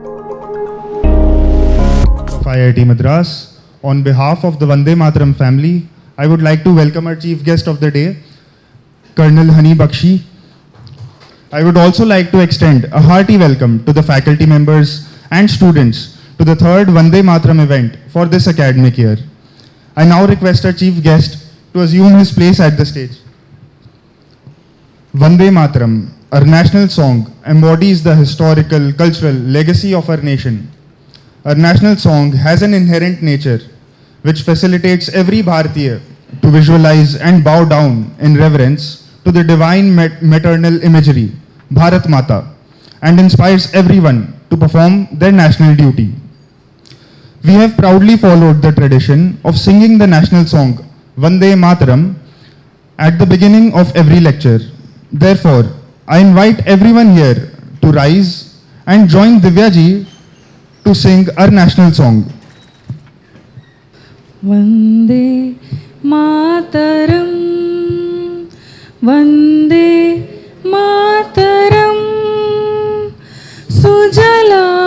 Of IIT Madras, on behalf of the Vande Mataram family, I would like to welcome our chief guest of the day, Colonel Hunny Bakshi. I would also like to extend a hearty welcome to the faculty members and students to the third Vande Mataram event for this academic year. I now request our chief guest to assume his place at the stage. Vande Mataram, our national song, embodies the historical, cultural legacy of our nation. Our national song has an inherent nature which facilitates every Bharatiya to visualize and bow down in reverence to the divine maternal imagery, Bharat Mata, and inspires everyone to perform their national duty. We have proudly followed the tradition of singing the national song, Vande Mataram, at the beginning of every lecture. Therefore, I invite everyone here to rise and join Divya ji to sing our national song. Vande Mataram, Vande Mataram, Sujalam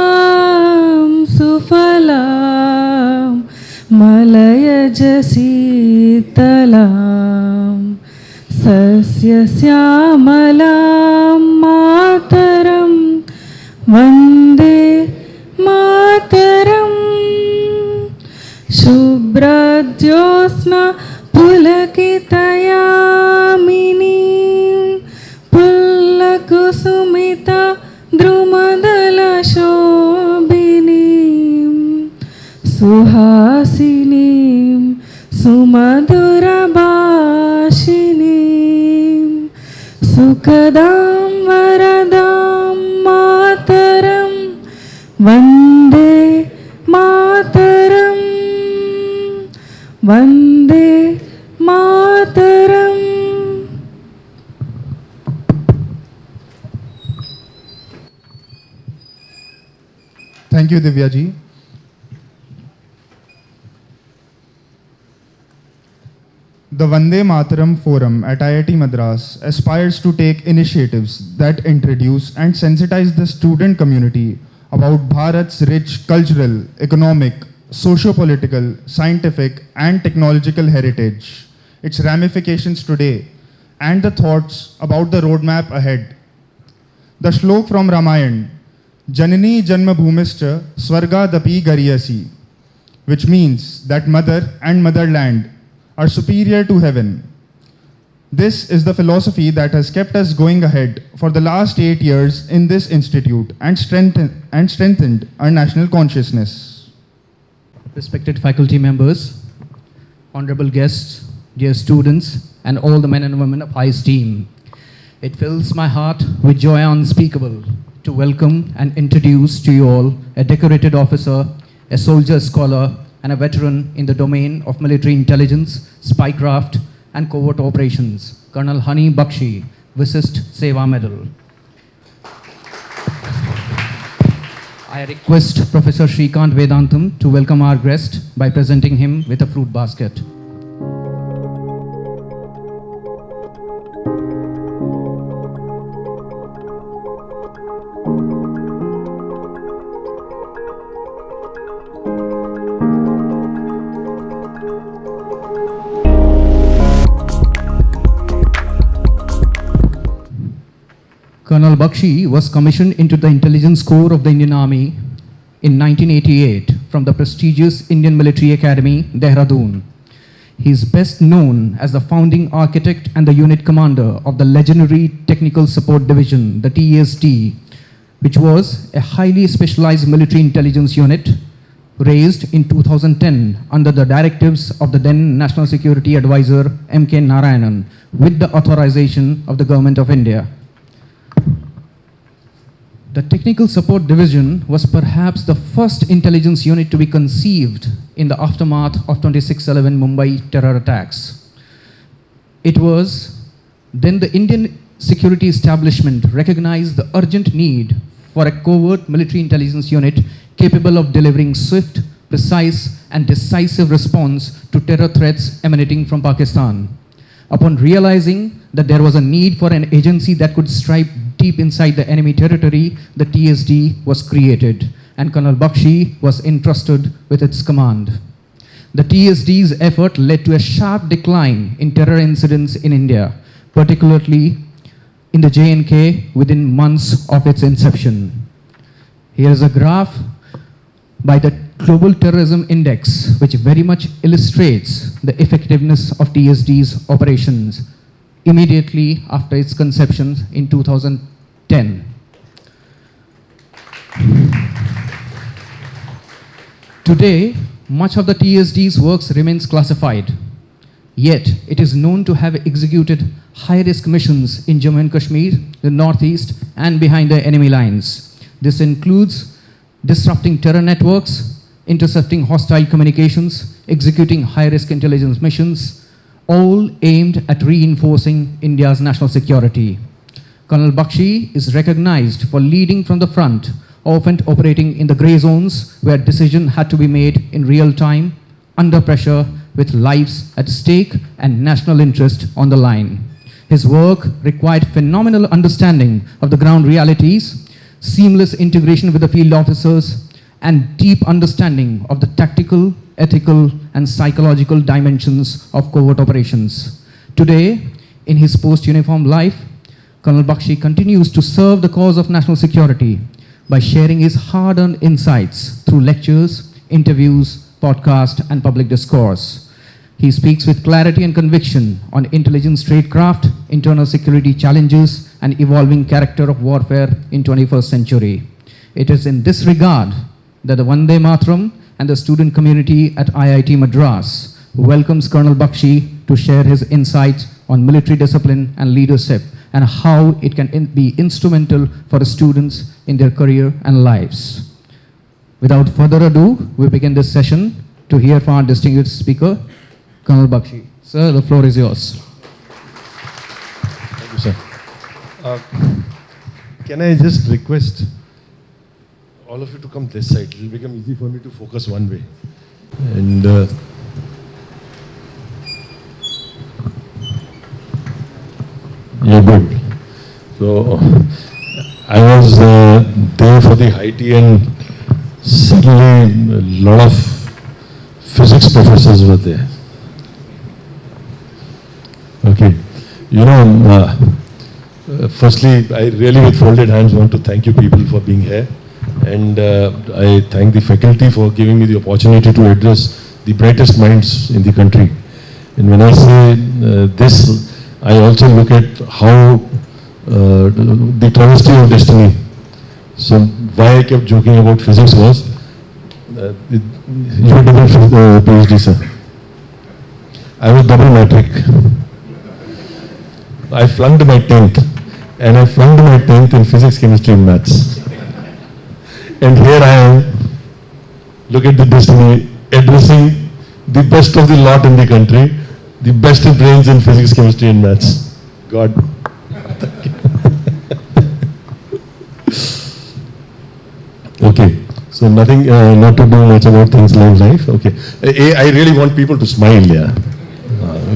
Sufalam, Malayaj Sitalam, Sasya Syamalam Mataram, Vande Mataram, Shubhradyosna Pulakitayamini, Pullakusumita Drumadala Shobini, Suhasinim Sumadura Bashinim, Sukadam Varadam Mataram, Vande Mataram, Vande Mataram. Thank you, Divya ji. The Vande Mataram Forum at IIT Madras aspires to take initiatives that introduce and sensitize the student community about Bharat's rich cultural, economic, socio-political, scientific and technological heritage, its ramifications today, and the thoughts about the roadmap ahead. The shlok from Ramayana, Janani Janma Bhumischa Swarga Dapi Gariyasi, which means that mother and motherland are superior to heaven. This is the philosophy that has kept us going ahead for the last 8 years in this institute and strengthened our national consciousness. Respected faculty members, honorable guests, dear students, and all the men and women of high esteem, it fills my heart with joy unspeakable to welcome and introduce to you all a decorated officer, a soldier scholar, and a veteran in the domain of military intelligence, spycraft, and covert operations, Colonel Hunny Bakshi, Vishisht Seva Medal. I request Professor Shrikant Vedantam to welcome our guest by presenting him with a fruit basket. Colonel Bakshi was commissioned into the Intelligence Corps of the Indian Army in 1988 from the prestigious Indian Military Academy, Dehradun. He is best known as the founding architect and the unit commander of the legendary Technical Support Division, the TSD, which was a highly specialized military intelligence unit raised in 2010 under the directives of the then National Security Advisor M.K. Narayanan with the authorization of the Government of India. The Technical Support Division was perhaps the first intelligence unit to be conceived in the aftermath of 26/11 Mumbai terror attacks. It was then the Indian security establishment recognized the urgent need for a covert military intelligence unit capable of delivering swift, precise, and decisive response to terror threats emanating from Pakistan. Upon realizing that there was a need for an agency that could strike deep inside the enemy territory, the TSD was created and Colonel Bakshi was entrusted with its command. The TSD's effort led to a sharp decline in terror incidents in India, particularly in the J&K within months of its inception. Here is a graph by the Global Terrorism Index, which very much illustrates the effectiveness of TSD's operations immediately after its conception in 2010. Today, much of the TSD's works remains classified, yet it is known to have executed high-risk missions in Jammu and Kashmir, the northeast, and behind the enemy lines. This includes disrupting terror networks, intercepting hostile communications, executing high-risk intelligence missions, all aimed at reinforcing India's national security. Colonel Bakshi is recognized for leading from the front, often operating in the grey zones where decisions had to be made in real time, under pressure, with lives at stake and national interest on the line. His work required phenomenal understanding of the ground realities, seamless integration with the field officers, and deep understanding of the tactical, ethical, and psychological dimensions of covert operations. Today, in his post-uniform life, Colonel Bakshi continues to serve the cause of national security by sharing his hard-earned insights through lectures, interviews, podcasts, and public discourse. He speaks with clarity and conviction on intelligence tradecraft, internal security challenges, and evolving character of warfare in 21st century. It is in this regard that the Vande Mataram and the student community at IIT Madras welcomes Colonel Bakshi to share his insights on military discipline and leadership and how it can be instrumental for the students in their career and lives. Without further ado, we begin this session to hear from our distinguished speaker, Colonel Bakshi. Sir, the floor is yours. Thank you, sir. Can I just request all of you to come this side? It will become easy for me to focus one way. And you're good. So I was there for the high tea, and suddenly a lot of physics professors were there. Okay. You know, firstly, I really with folded hands want to thank you people for being here. And I thank the faculty for giving me the opportunity to address the brightest minds in the country. And when I say this, I also look at how the travesty of destiny. So why I kept joking about physics was, you were double PhD, sir. I was double matric. I flunked my 10th, and I flunked my 10th in physics, chemistry, and maths. And here I am, look at the destiny, addressing the best of the lot in the country, the best brains in physics, chemistry, and maths. God. Thank you. Okay, so nothing, not to do much about things like life. Okay, I really want people to smile, yeah.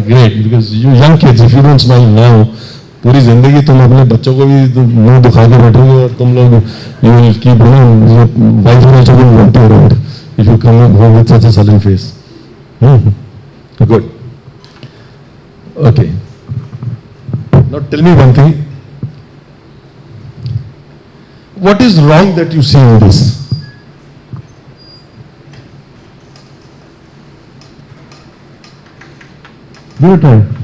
Great, because you young kids, if you don't smile now, पूरी जिंदगी तुम अपने बच्चों को भी मुंह दिखा के बैठोगे और तुम लोग you will keep, you know, your wife will also will want you around if you come home with such a sullen face. Good. Okay. Now tell me one thing. What is wrong that you see in this? Give it time.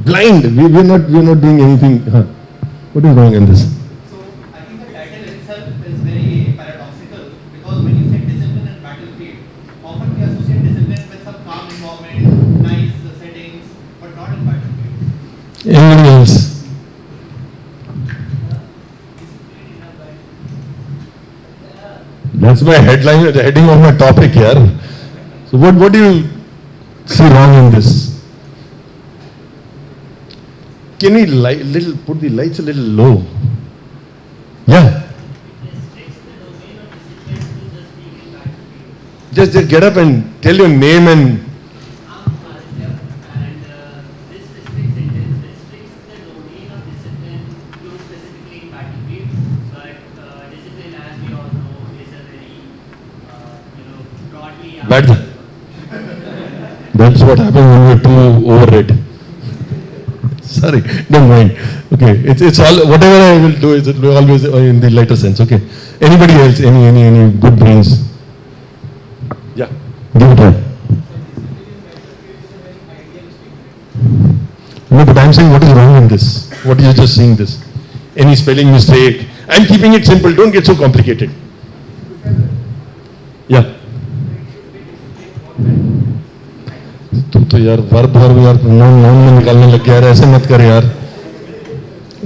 Blind. We're not doing anything. What is wrong in this? So I think the title itself is very paradoxical, because when you say discipline and battlefield, often we associate discipline with some calm environment, nice settings, but not in battlefield. Anybody else? That's my headline, the heading of my topic here. So what do you see wrong in this? Can we put the lights a little low? Yeah. Just get up and tell your name and. This restricts the domain of discipline to specifically battlefield, but discipline as बैठ जा. That's what happens when you're too overread. Sorry, don't mind. Okay, it's all, whatever I will do is always in the lighter sense. Okay. Anybody else? Any good brains? Yeah, give it a try. No, but I'm saying, what is wrong in this? What is you just saying this? Any spelling mistake? I'm keeping it simple. Don't get so complicated. Yeah. तू तो यार verb यार non में निकालने लग गया यार, ऐसे मत कर यार.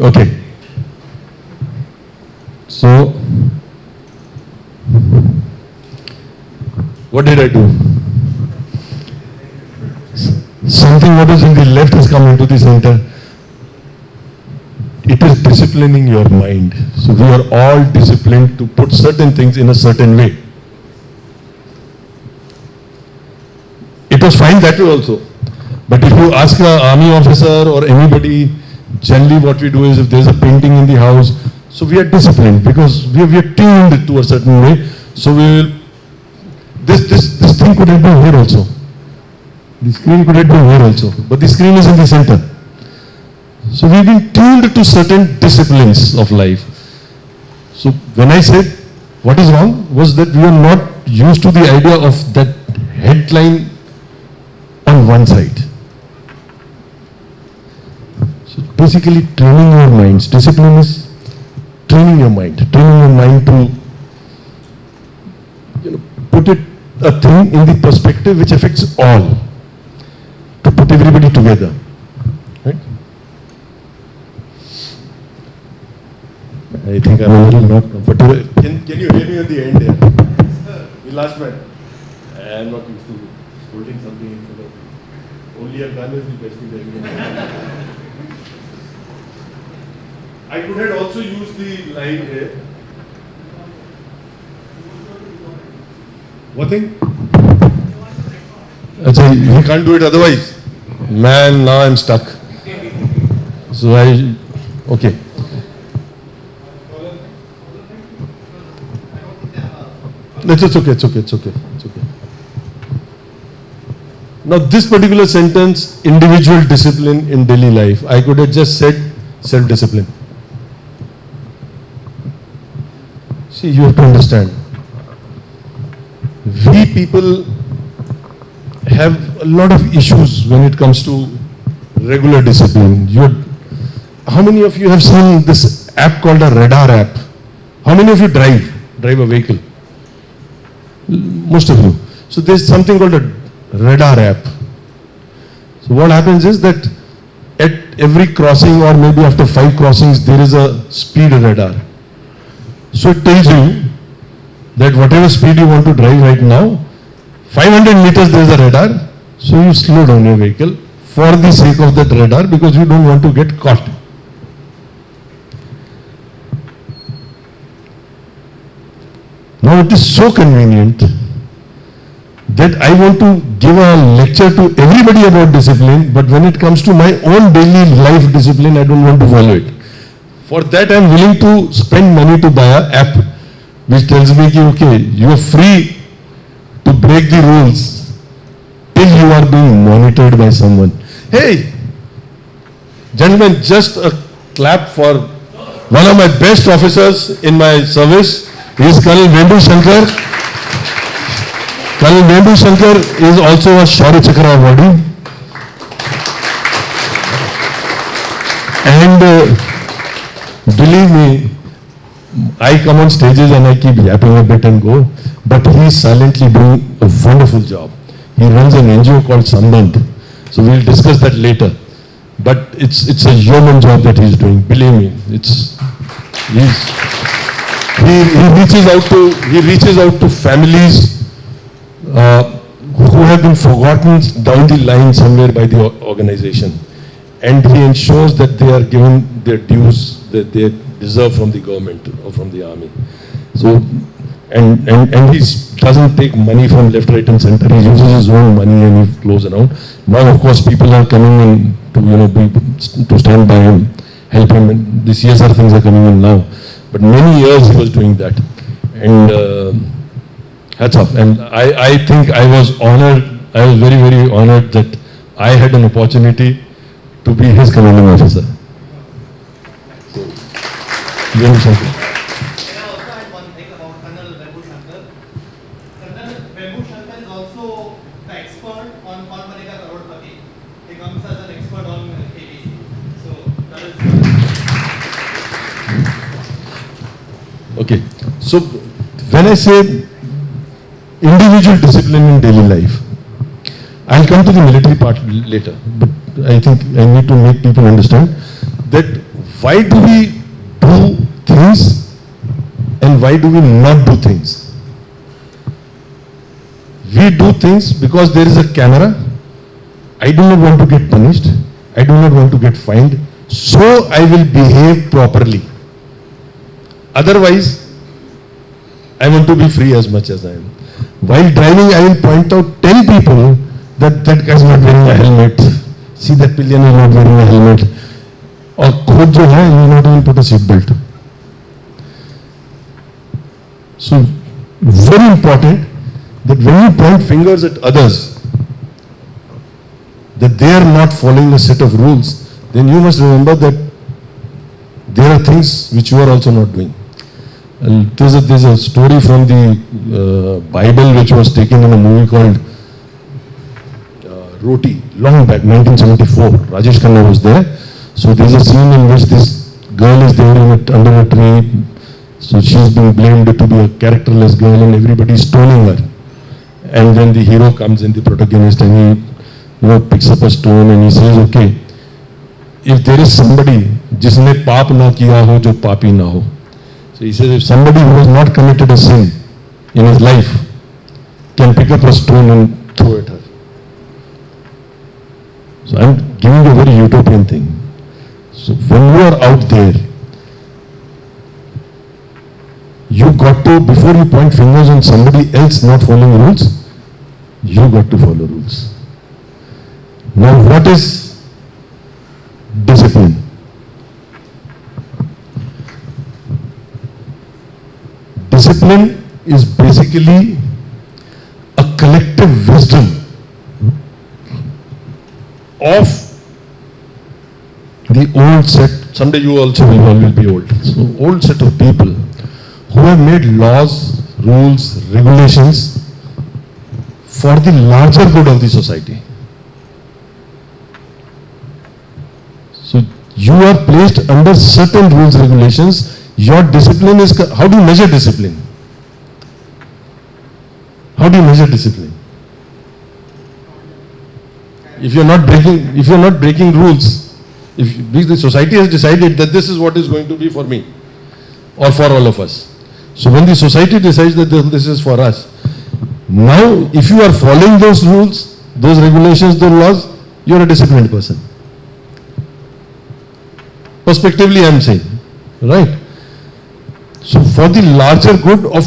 Okay. So, what did I do? Something what is in the left has come into the center. It is disciplining your mind. So we are all disciplined to put certain things in a certain way. It was fine that way also. But if you ask an army officer or anybody, generally what we do is if there's a painting in the house, so we are disciplined because we are tuned to a certain way. So we will, this thing could have been here also. The screen could have been here also. But the screen is in the center. So we've been tuned to certain disciplines of life. So when I said what is wrong was that we are not used to the idea of that headline on one side. So basically training your minds. Discipline is training your mind to put it a thing in the perspective which affects all, to put everybody together. Right? I think I'm a little not comfortable. Can you hear me at the end there? The last man. I'm not used to holding something in front of me. Only a gun is the best thing that you can. I could have also used the line here. What thing? Achha, he can't do it otherwise. Man, now I'm stuck. So okay. It's okay. Now this particular sentence, individual discipline in daily life, I could have just said self-discipline. See, you have to understand. We people have a lot of issues when it comes to regular discipline. How many of you have seen this app called a radar app? How many of you drive a vehicle? Most of you. So there's something called a radar app. So what happens is that at every crossing or maybe after 5 crossings there is a speed radar. So it tells you that whatever speed you want to drive right now, 500 meters there is a radar, so you slow down your vehicle for the sake of that radar because you don't want to get caught. Now it is so convenient that I want to give a lecture to everybody about discipline, but when it comes to my own daily life discipline, I don't want to follow it. For that I am willing to spend money to buy an app which tells me, okay, you are free to break the rules till you are being monitored by someone. Hey, gentlemen, just a clap for one of my best officers in my service. He is Colonel Vendu Shankar. Colonel Vendu Shankar is also a Shaurya Chakra awardee. And believe me, I come on stages and I keep yapping a bit and go, but he is silently doing a wonderful job. He runs an NGO called Sambandh. So we'll discuss that later. But it's a human job that he's doing. Believe me, he reaches out to families who have been forgotten down the line somewhere by the organization, and he ensures that they are given their dues that they deserve from the government or from the army. So and he doesn't take money from left, right and center. He uses his own money and he flows around. Now of course people are coming in to stand by him, help him, and the CSR things are coming in now. But many years he was doing that. And Hats off. And I think I was honored, I was very, very honored that I had an opportunity to be his commanding officer. So, very simple. Can I also add one thing about Colonel Vibhu Shankar? Colonel Vibhu Shankar is also the expert on Kaun Banega Crorepati. He comes as an expert on KBC. So that is. Okay. So when I say individual discipline in daily life, I'll come to the military part later, but I think I need to make people understand that why do we do things and why do we not do things? We do things because there is a camera. I do not want to get punished. I do not want to get fined. So I will behave properly. Otherwise, I want to be free as much as I am. While driving, I will point out 10 people that guy is not wearing a helmet. See, that pillion is not wearing a helmet. Or khud jo hai, you not even put a seat belt. So, very important that when you point fingers at others, that they are not following a set of rules, then you must remember that there are things which you are also not doing. There's a story from the Bible which was taken in a movie called Roti, long back, 1974. Rajesh Khanna was there. So there's a scene in which this girl is there under a tree. So she's being blamed to be a characterless girl and everybody is stoning her. And then the hero comes in, the protagonist, and he picks up a stone and he says, okay, if there is somebody जिसने पाप ना किया हो जो पापी ना हो. So he says, if somebody who has not committed a sin in his life can pick up a stone and throw at her. So I'm giving you a very utopian thing. So when you are out there, you got to, before you point fingers on somebody else not following rules, you got to follow rules. Now what is discipline? Discipline is basically a collective wisdom of the old set. Someday you also will be old. So old set of people who have made laws, rules, regulations for the larger good of the society. So you are placed under certain rules, regulations. Your discipline is, how do you measure discipline? How do you measure discipline? If you're not breaking rules, if the society has decided that this is what is going to be for me or for all of us. So when the society decides that this is for us, now if you are following those rules, those regulations, those laws, you're a disciplined person. Prospectively I am saying, right? So for the larger good of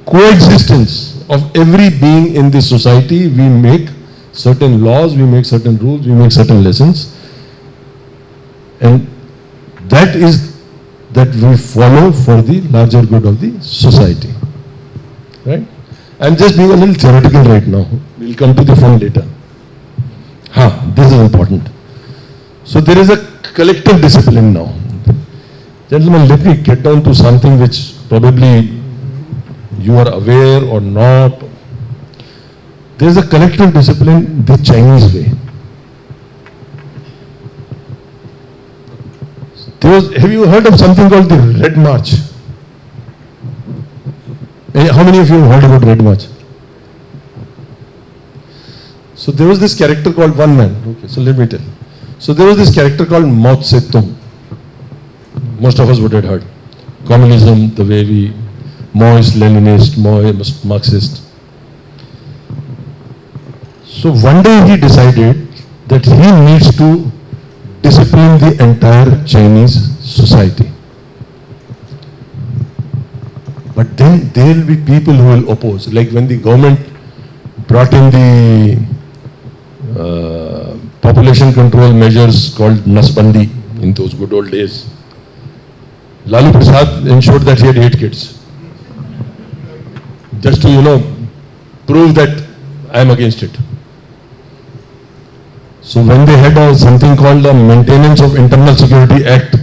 coexistence of every being in this society, we make certain laws, we make certain rules, we make certain lessons. And that is that we follow for the larger good of the society. Right? I'm just being a little theoretical right now. We'll come to the fun later. This is important. So there is a collective discipline now. Gentlemen, let me get down to something which probably you are aware or not. There is a collective discipline the Chinese way. Have you heard of something called the Red March? How many of you have heard about Red March? So there was this character called one man. Okay, so let me tell. So there was this character called Mao Tse-tung. Most of us would have heard. Communism, the way we, Maoist, Leninist, Maoist, Marxist. So one day he decided that he needs to discipline the entire Chinese society. But then there will be people who will oppose. Like when the government brought in the population control measures called Nasbandi in those good old days. Lalu Prasad ensured that he had 8 kids. just to, prove that I am against it. So when they had something called the Maintenance of Internal Security Act,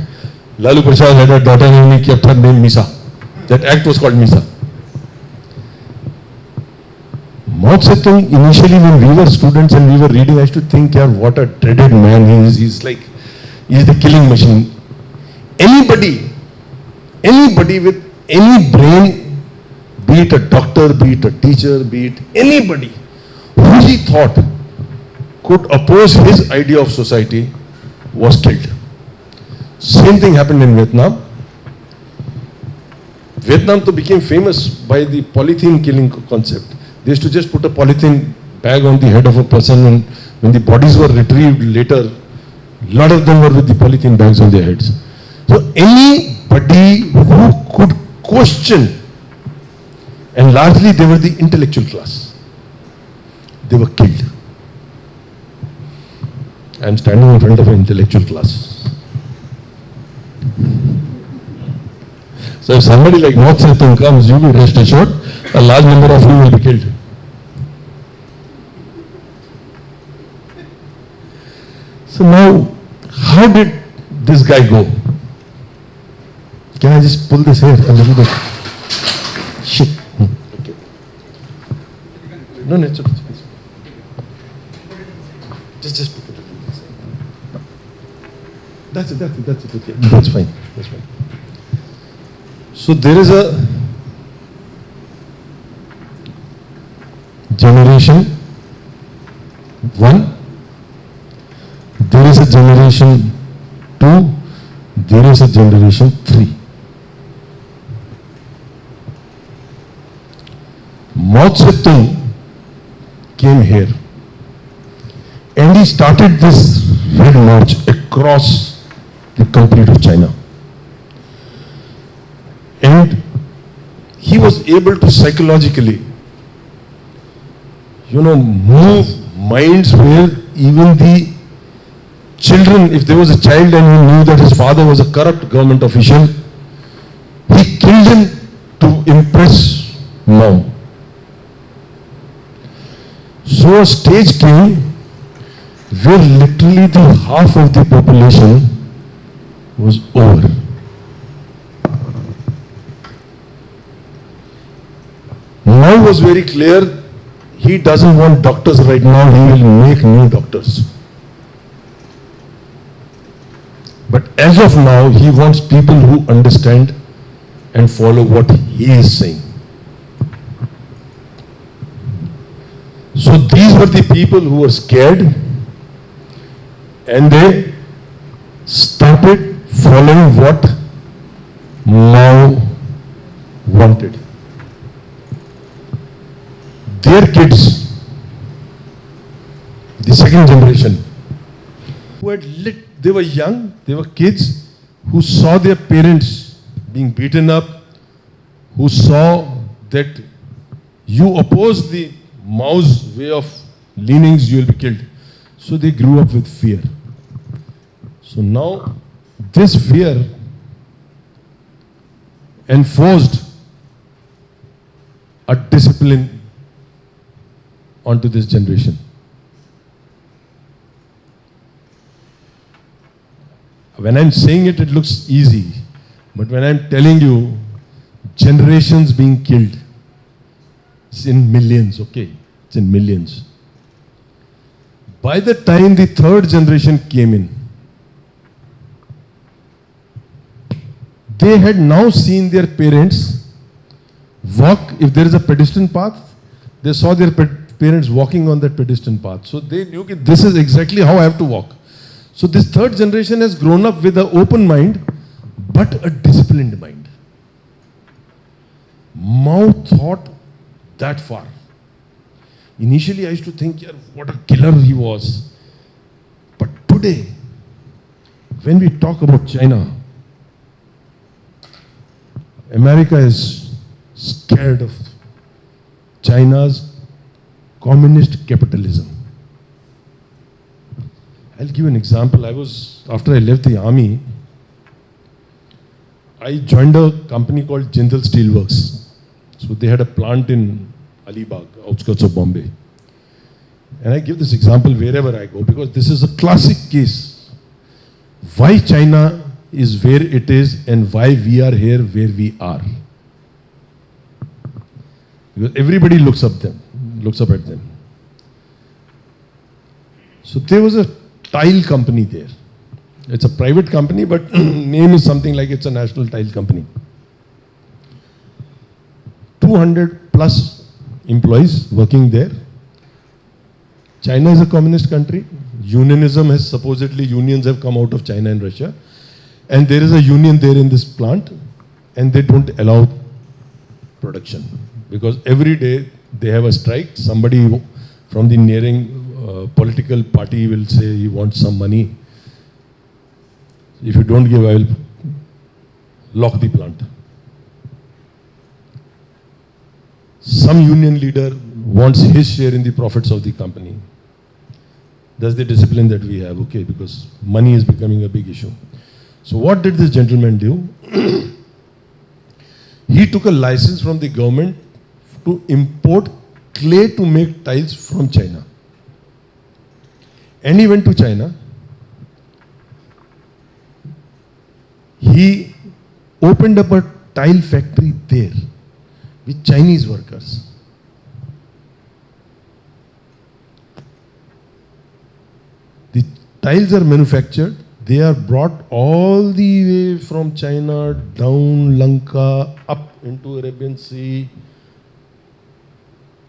Lalu Prasad had a daughter and he kept her name Misa. That act was called Misa. Mao Zedong, initially when we were students and we were reading, I used to think, yeah, what a dreaded man he is. He's the killing machine. Anybody with any brain, be it a doctor, be it a teacher, be it anybody who he thought could oppose his idea of society was killed. Same thing happened in Vietnam. Vietnam became famous by the polythene killing concept. They used to just put a polythene bag on the head of a person, and when the bodies were retrieved later, a lot of them were with the polythene bags on their heads. So anybody who could question, and largely they were the intellectual class, they were killed. I am standing in front of an intellectual class. So if somebody like Mao Zedong comes, you will rest assured, a large number of you will be killed. So now, how did this guy go? Can I just pull this here a little bit? Shit. Okay. No, it's okay. Just put it. That's it. Okay. That's fine. So there is a generation 1, there is a generation 2, there is a generation 3. Mao Zedong came here and he started this red march across the complete of China. And he was able to psychologically, move minds where even the children, if there was a child and he knew that his father was a corrupt government official, he killed him to impress Mao. So a stage came where literally the half of the population was over. Mao was very clear, he doesn't want doctors right now, he will make new doctors. But as of now, he wants people who understand and follow what he is saying. So these were the people who were scared and they started following what Mao wanted. Their kids, the second generation, who had they were young, they were kids who saw their parents being beaten up, who saw that you oppose the Mao's way of leanings, you will be killed. So they grew up with fear. So now this fear enforced a discipline onto this generation. When I'm saying it, it looks easy. But when I'm telling you, generations being killed, it's in millions, okay? It's in millions. By the time the third generation came in, they had now seen their parents walk. If there is a pedestrian path, they saw their parents walking on that pedestrian path. So they knew that this is exactly how I have to walk. So this third generation has grown up with an open mind, but a disciplined mind. Mao thought that far. Initially I used to think, yeah, what a killer he was. But today, when we talk about China, America is scared of China's communist capitalism. I'll give an example. After I left the army, I joined a company called Jindal Steelworks. So they had a plant in Alibag, outskirts of Bombay. And I give this example wherever I go because this is a classic case. Why China is where it is and why we are here where we are. Because everybody looks up at them. So there was a tile company there. It's a private company, but name is something like it's a national tile company. 200 plus employees working there. China is a communist country. Unionism has supposedly, unions have come out of China and Russia. And there is a union there in this plant and they don't allow production. Because every day they have a strike. Somebody from the nearing political party will say he wants some money. If you don't give, I will lock the plant. Some union leader wants his share in the profits of the company. That's the discipline that we have, okay, because money is becoming a big issue. So what did this gentleman do? He took a license from the government to import clay to make tiles from China. And he went to China. He opened up a tile factory there with Chinese workers. The tiles are manufactured. They are brought all the way from China down Lanka, up into Arabian Sea,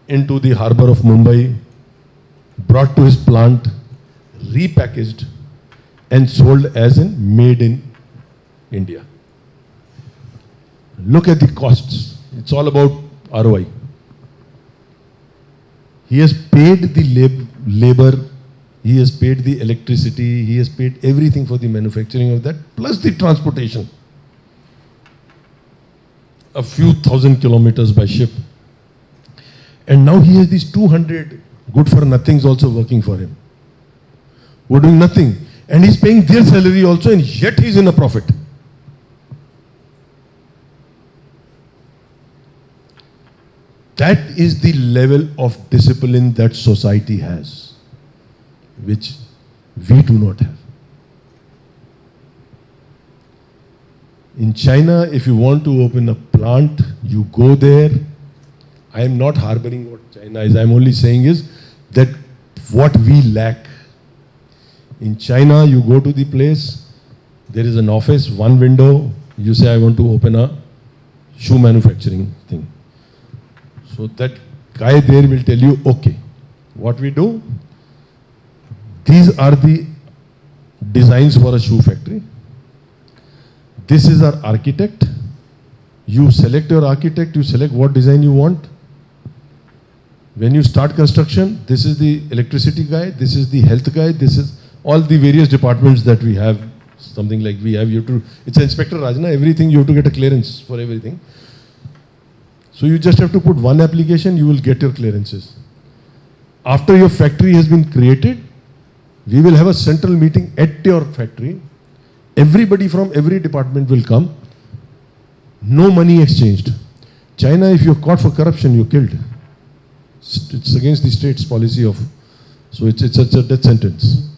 into the harbor of Mumbai, brought to his plant, repackaged and sold as in made in India. Look at the costs. It's all about ROI. He has paid the labor, he has paid the electricity, he has paid everything for the manufacturing of that, plus the transportation. A few thousand kilometers by ship. And now he has these 200 good for nothings also working for him, who are doing nothing. And he's paying their salary also, and yet he's in a profit. That is the level of discipline that society has, which we do not have. In China, if you want to open a plant, you go there. I am not harboring what China is. I am only saying is that what we lack. In China, you go to the place, there is an office, one window, you say, I want to open a shoe manufacturing thing. So that guy there will tell you, okay, what we do, these are the designs for a shoe factory. This is our architect. You select your architect, you select what design you want. When you start construction, this is the electricity guy, this is the health guy, this is all the various departments that we have, something like we have. You have to, it's an Inspector Rajna, everything you have to get a clearance for everything. So you just have to put one application, you will get your clearances. After your factory has been created, we will have a central meeting at your factory. Everybody from every department will come. No money exchanged. China, if you're caught for corruption, you're killed. It's against the state's policy of, so it's a death sentence.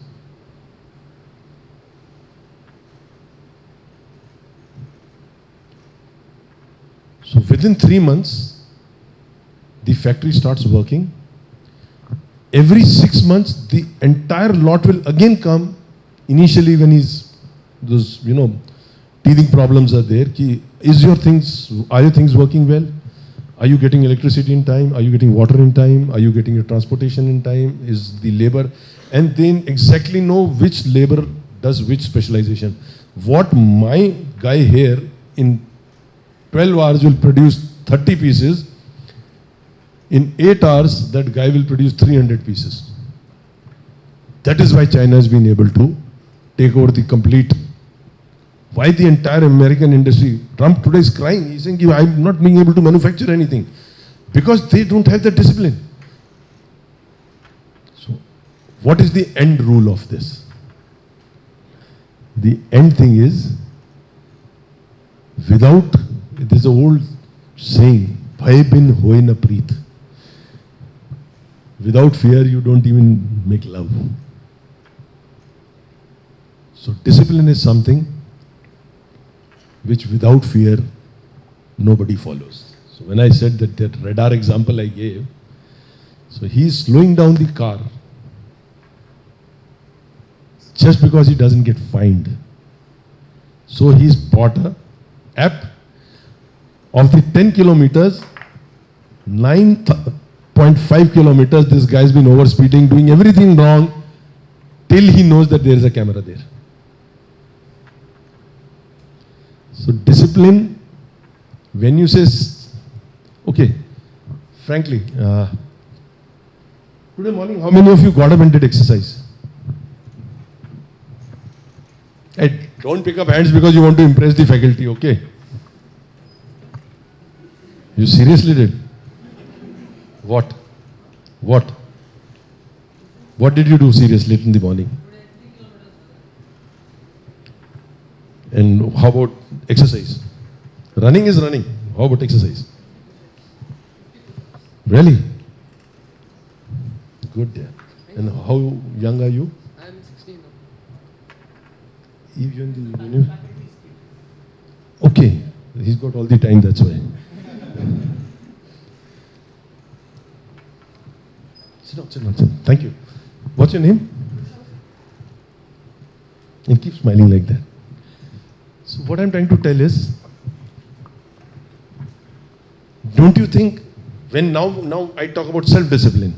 So within 3 months, the factory starts working. Every 6 months, the entire lot will again come. Initially, when those teething problems are there. Are your things working well? Are you getting electricity in time? Are you getting water in time? Are you getting your transportation in time? Is the labor? And then exactly know which labor does which specialization. What my guy here in 12 hours will produce 30 pieces. In 8 hours, that guy will produce 300 pieces. That is why China has been able to take over the complete. Why the entire American industry? Trump today is crying. He's saying, I'm not being able to manufacture anything. Because they don't have the discipline. So, what is the end rule of this? The end thing is, there's an old saying, Bhai bin hoy na preet. Without fear, you don't even make love. So discipline is something which without fear, nobody follows. So when I said that radar example I gave, so he's slowing down the car just because he doesn't get fined. So he's bought a app of the 10 kilometers, 9.5 kilometers, this guy's been overspeeding, doing everything wrong till he knows that there is a camera there. So discipline, when you say, okay, frankly, today morning, how many of you got up and did exercise? Hey, don't pick up hands because you want to impress the faculty, okay? You seriously did? What? What? What did you do seriously in the morning? And how about exercise? Running is running. How about exercise? Really? Good, yeah. And how young are you? I'm 16 now. Even okay. He's got all the time, that's why. Sit down, sit down, sit down. Thank you. What's your name? And keep smiling like that. So what I'm trying to tell is, don't you think, when now I talk about self-discipline,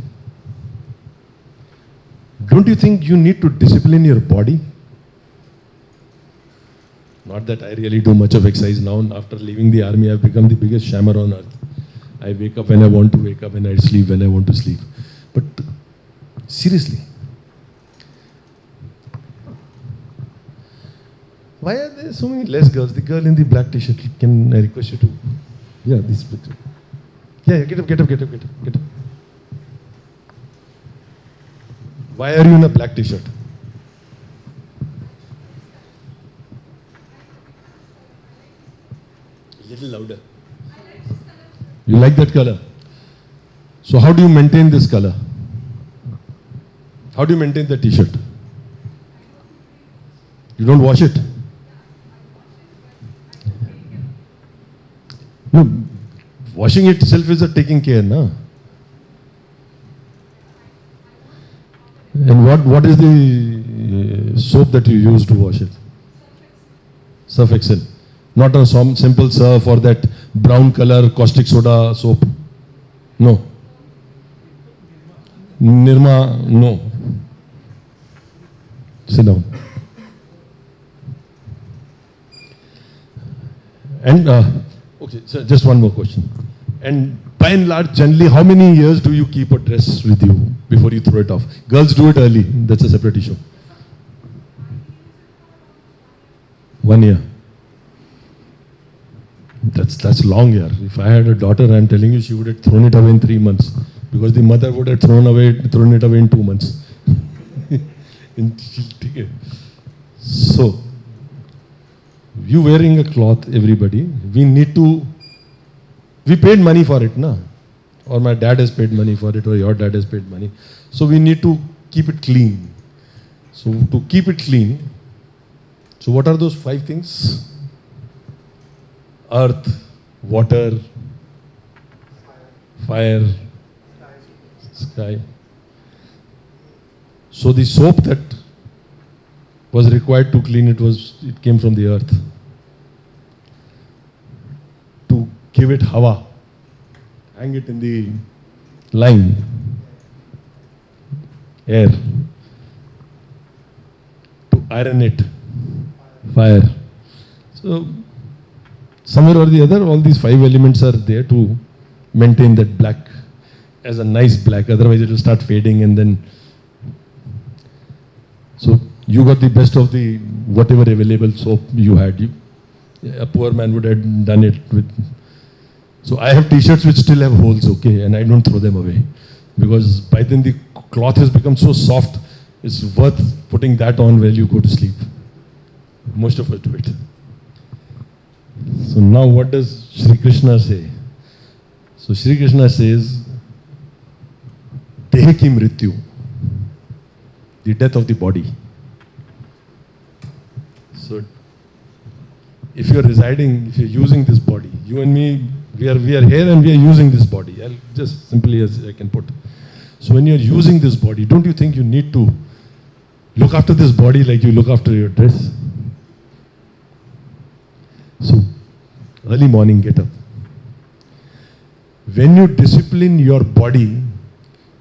don't you think you need to discipline your body? Not that I really do much of exercise now. After leaving the army, I've become the biggest shammer on earth. I wake up when I want to wake up and I sleep when I want to sleep. But seriously, why are there so many less girls? The girl in the black t-shirt, can I request you to, yeah, this picture. Yeah, get up. Why are you in a black t-shirt? Little louder. You like that color? So how do you maintain this color? How do you maintain the t-shirt? You don't wash it? No, washing itself is a taking care, na? And what is the soap that you use to wash it? Surf Excel. Not a simple surf or that brown color caustic soda soap. No. Nirma, no. Sit down. And, okay, so just one more question. And by and large, generally, how many years do you keep a dress with you before you throw it off? Girls do it early. That's a separate issue. 1 year. That's long, yeah. If I had a daughter, I'm telling you, she would have thrown it away in 3 months. Because the mother would have thrown it away in 2 months. So, you wearing a cloth, everybody, we paid money for it, na? Or my dad has paid money for it, or your dad has paid money. So we need to keep it clean. So to keep it clean, so what are those 5 things? Earth, water, fire, sky. So the soap that was required to clean it came from the earth. To give it hawa, hang it in the line, air. To iron it, fire. So somewhere or the other, all these 5 elements are there to maintain that black as a nice black. Otherwise, it will start fading and then. So you got the best of the whatever available soap you had. A poor man would have done it with. So I have t-shirts which still have holes, okay, and I don't throw them away. Because by then the cloth has become so soft, it's worth putting that on while you go to sleep. Most of us do it. So now what does Shri Krishna say? So Shri Krishna says, Dehe ki mrityu, the death of the body. So if you are residing, if you are using this body, you and me, we are here and we are using this body. I'll just simply as I can put. So when you are using this body, don't you think you need to look after this body like you look after your dress? So early morning, get up. When you discipline your body,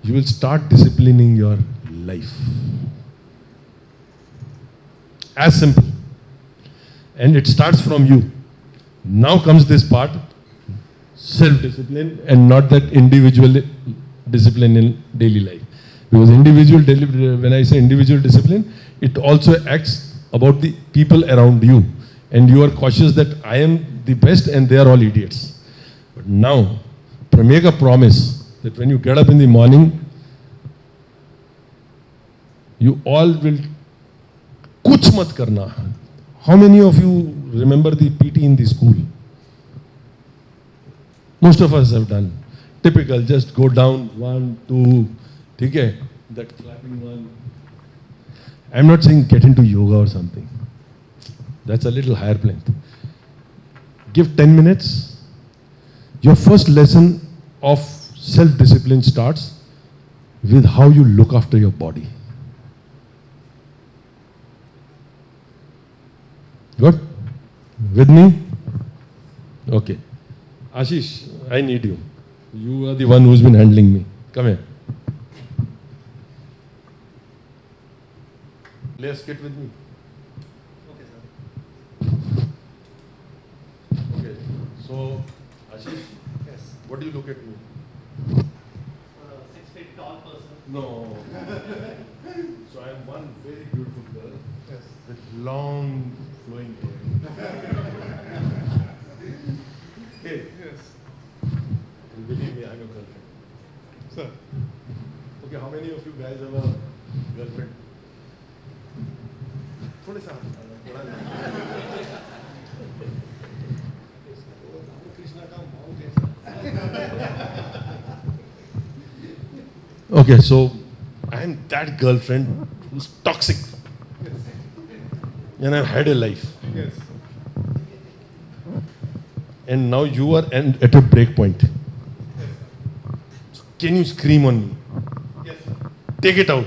you will start disciplining your life. As simple. And it starts from you. Now comes this part, self-discipline, and not that individual discipline in daily life. Because when I say individual discipline, it also acts about the people around you. And you are cautious that I am the best and they are all idiots. But now, make a promise that when you get up in the morning, you all will kuch mat karna. How many of you remember the PT in the school? Most of us have done. Typical, just go down, 1, 2, okay? That clapping one. I'm not saying get into yoga or something. That's a little higher plinth. Give 10 minutes. Your first lesson of self-discipline starts with how you look after your body. Good? With me? Okay. Ashish, I need you. You are the one who's been handling me. Come here. Play a skit with me. Okay, sir. Okay. So, Ashish, Yes. what do you look at me? 6 feet tall person. No. So I am one very beautiful girl Yes. with long flowing hair. Hey. Yes. And believe me, I am a girlfriend. Sir. Okay, how many of you guys have a girlfriend? थोड़े सा थोड़ा Krishna का mouth है. Okay, so I am that girlfriend who's toxic. And I've had a life. Yes. And now you are at a break point. So can you scream on me? Yes, sir. Take it out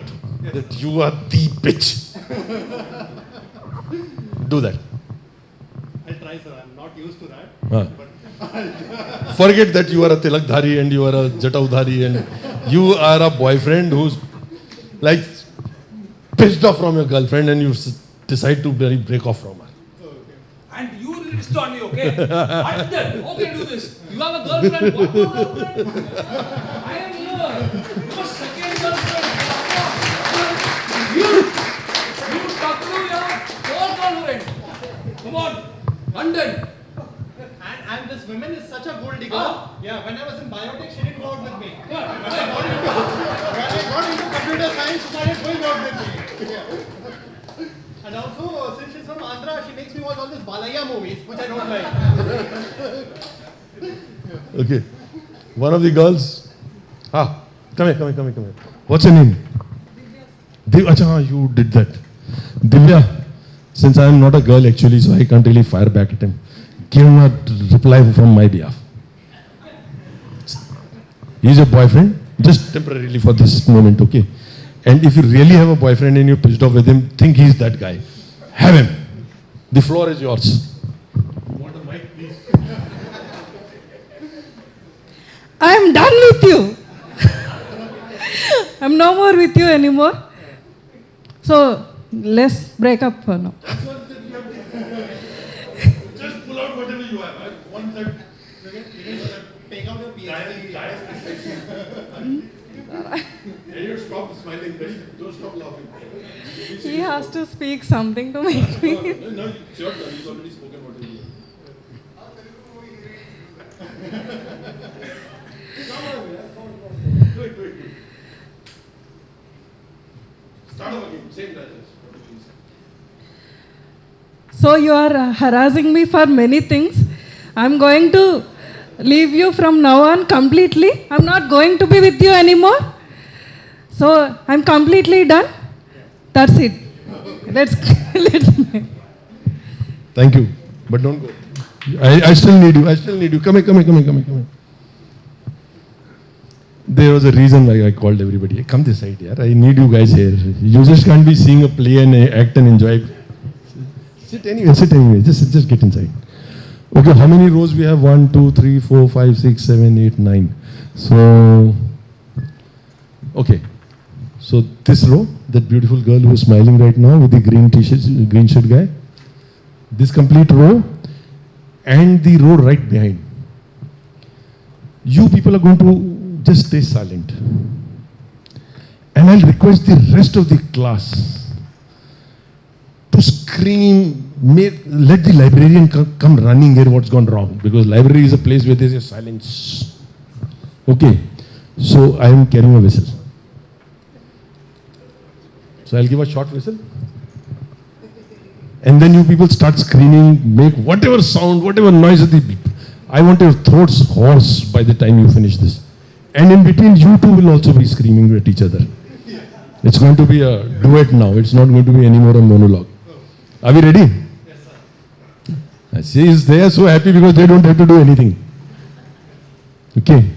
that you are the bitch. Do that. I'll try, sir. I'm not used to that. Huh. But Forget that you are a tilakdhari and you are a jataudhari and you are a boyfriend who's like pissed off from your girlfriend and you decide to break off from her. And you insist on me, okay? What then? How can you do this? You have a girlfriend. What more girlfriend? I am here. Your second girlfriend. You talk to your fourth girlfriend. Come on, London. and this woman is such a gold digger. Ah. Yeah, when I was in biotech, she didn't go out with me. When I got into computer science, she started going out with me. Yeah. And also, since she's from Andhra, she makes me watch all these Balaya movies, which I don't like. Okay. One of the girls. Come here. What's your name? Divya. Acha, you did that. Divya, since I am not a girl actually, so I can't really fire back at him. Give him a reply from my behalf. He's your boyfriend, just temporarily for this moment, okay? And if you really have a boyfriend and you're pissed off with him, think he's that guy. Have him. The floor is yours. You want a mic, please? I'm done with you. I'm no more with you anymore. So let's break up for now. Just pull out whatever you have. I want that. Take out your PhD. And you stop smiling, don't stop laughing. He has to speak something to make me. No, it's your turn. He's already spoken what you do it. Start over again, same dialogue. So you are harassing me for many things. I'm going to leave you from now on completely. I'm not going to be with you anymore. So I'm completely done. That's it. Let's. Thank you, but don't go. I still need you. I still need you. Come here. There was a reason why I called everybody. Come this side, yeah. I need you guys here. You just can't be seeing a play and act and enjoy. Sit anyway. Just get inside. Okay, how many rows we have? 1, 2, 3, 4, 5, 6, 7, 8, 9. So, okay. So this row, that beautiful girl who is smiling right now with the green t-shirt, green shirt guy. This complete row and the row right behind. You people are going to just stay silent. And I'll request the rest of the class to scream, let the librarian come running here what's gone wrong. Because library is a place where there's a silence. Okay. So I am carrying a whistle. So I'll give a short whistle. And then you people start screaming, make whatever sound, whatever noise. I want your throats hoarse by the time you finish this. And in between, you two will also be screaming at each other. It's going to be a duet now. It's not going to be any more a monologue. Are we ready? Yes, sir. See, they are so happy because they don't have to do anything. Okay.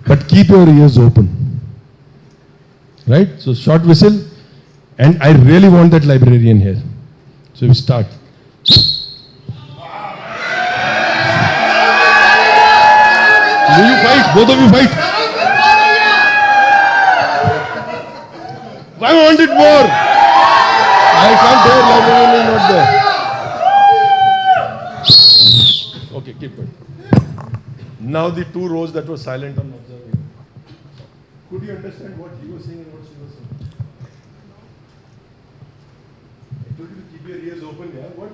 But keep your ears open. Right? So short whistle. And I really want that librarian here. So we start. Will you fight? Both of you fight. I want it more. I can't bear librarian is not there. Okay, keep going. Now the two rows that were silent on observing. Could you understand what he was saying and what she was saying? I told you to keep your ears open, yeah? What?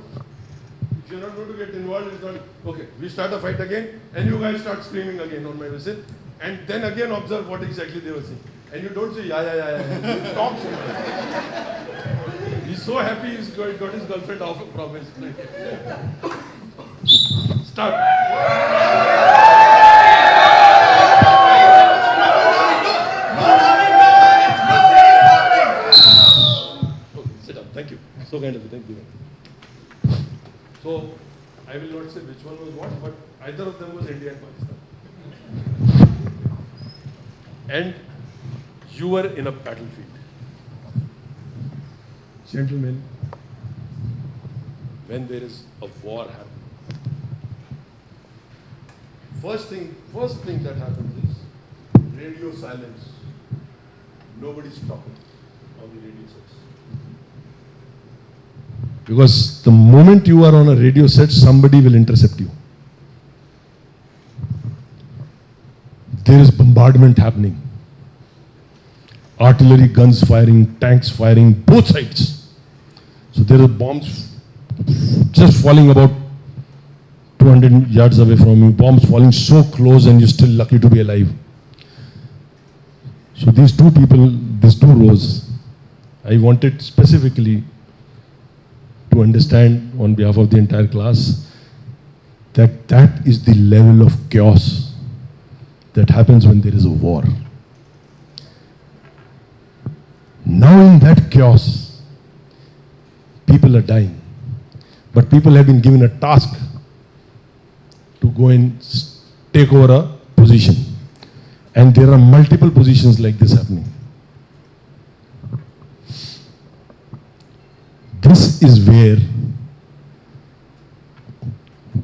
If you're not going to get involved, it's not. Okay, we start a fight again, and you guys start screaming again on my whistle, and then again observe what exactly they were saying. And you don't say, yeah. You talk. He's so happy he's got his girlfriend off from his plate. Start. Sit down. Thank you. So kind of you. Thank you. So, I will not say which one was what, but either of them was India and Pakistan. And you were in a battlefield. Gentlemen, when there is a war happening, first thing that happens is radio silence. Nobody's talking on the radio sets. Because the moment you are on a radio set, somebody will intercept you. There is bombardment happening. Artillery guns firing, tanks firing, both sides. So there are bombs just falling about 200 yards away from you, bombs falling so close and you're still lucky to be alive. So these two people, these two rows, I wanted specifically to understand on behalf of the entire class that that is the level of chaos that happens when there is a war. Now in that chaos, people are dying. But people have been given a task to go and take over a position. And there are multiple positions like this happening. This is where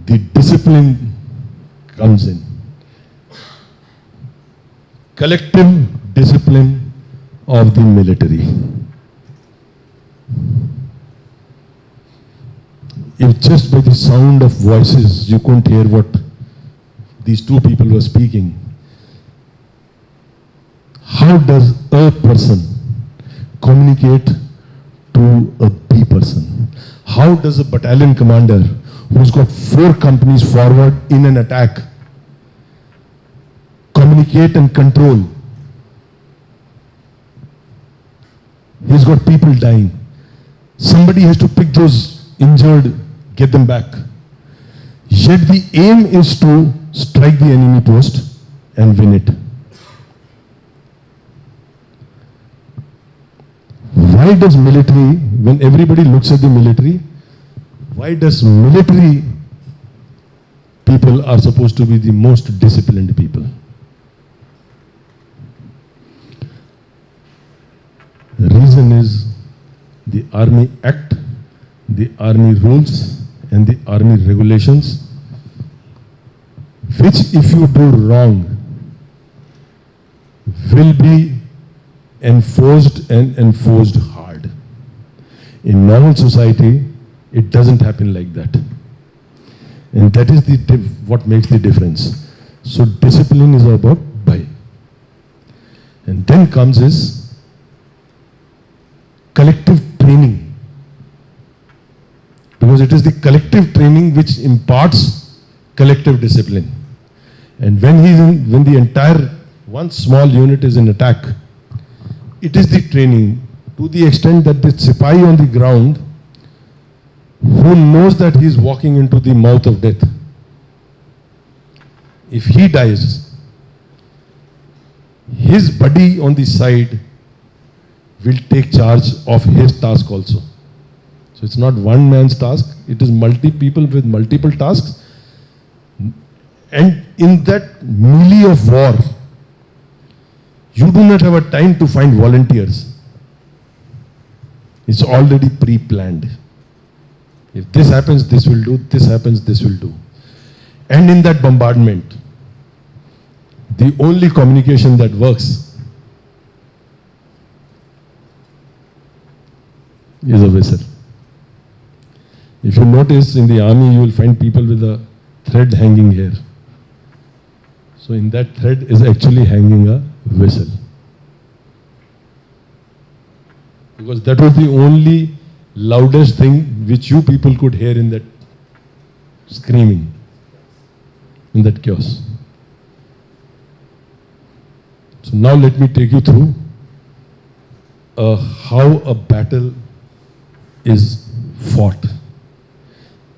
the discipline comes in. Collective discipline of the military. If just by the sound of voices you couldn't hear what these two people were speaking, how does a person communicate to a B person? How does a battalion commander who's got 4 companies forward in an attack communicate and control? He's got people dying. Somebody has to pick those injured, get them back. Yet the aim is to strike the enemy post and win it. Why does military, when everybody looks at the military, why does military people are supposed to be the most disciplined people? The reason is the Army Act, the Army rules and the Army regulations, which if you do wrong will be enforced and enforced hard. In normal society, it doesn't happen like that. And that is what makes the difference. So discipline is about bhai. And then comes is collective training. Because it is the collective training which imparts collective discipline. And when the entire one small unit is in attack, it is the training to the extent that the sipahi on the ground who knows that he is walking into the mouth of death. If he dies, his buddy on the side will take charge of his task also. So it's not one man's task, it is people with multiple tasks. And in that melee of war, you do not have a time to find volunteers. It's already pre-planned. If this happens, this will do. This happens, this will do. And in that bombardment, the only communication that works is a whistle. If you notice in the army, you will find people with a thread hanging here. So in that thread is actually hanging a whistle. Because that was the only loudest thing which you people could hear in that screaming, in that chaos. So now let me take you through how a battle is fought.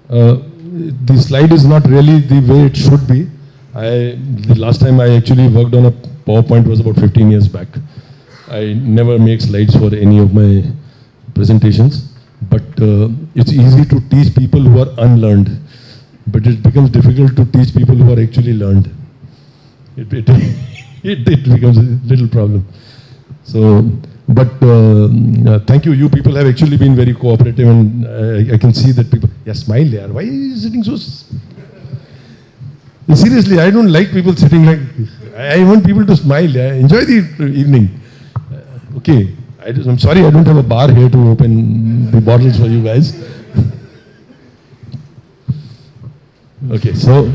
The slide is not really the way it should be. The last time I actually worked on a PowerPoint was about 15 years back. I never make slides for any of my presentations, but it's easy to teach people who are unlearned, but it becomes difficult to teach people who are actually learned. It becomes a little problem. So, but thank you. You people have actually been very cooperative, and I can see that people. Yeah, smile, yaar. Why are you sitting so? Seriously, I don't like people sitting like. I want people to smile. Yeah. Enjoy the evening. Okay, I'm sorry I don't have a bar here to open the bottles for you guys. Okay, so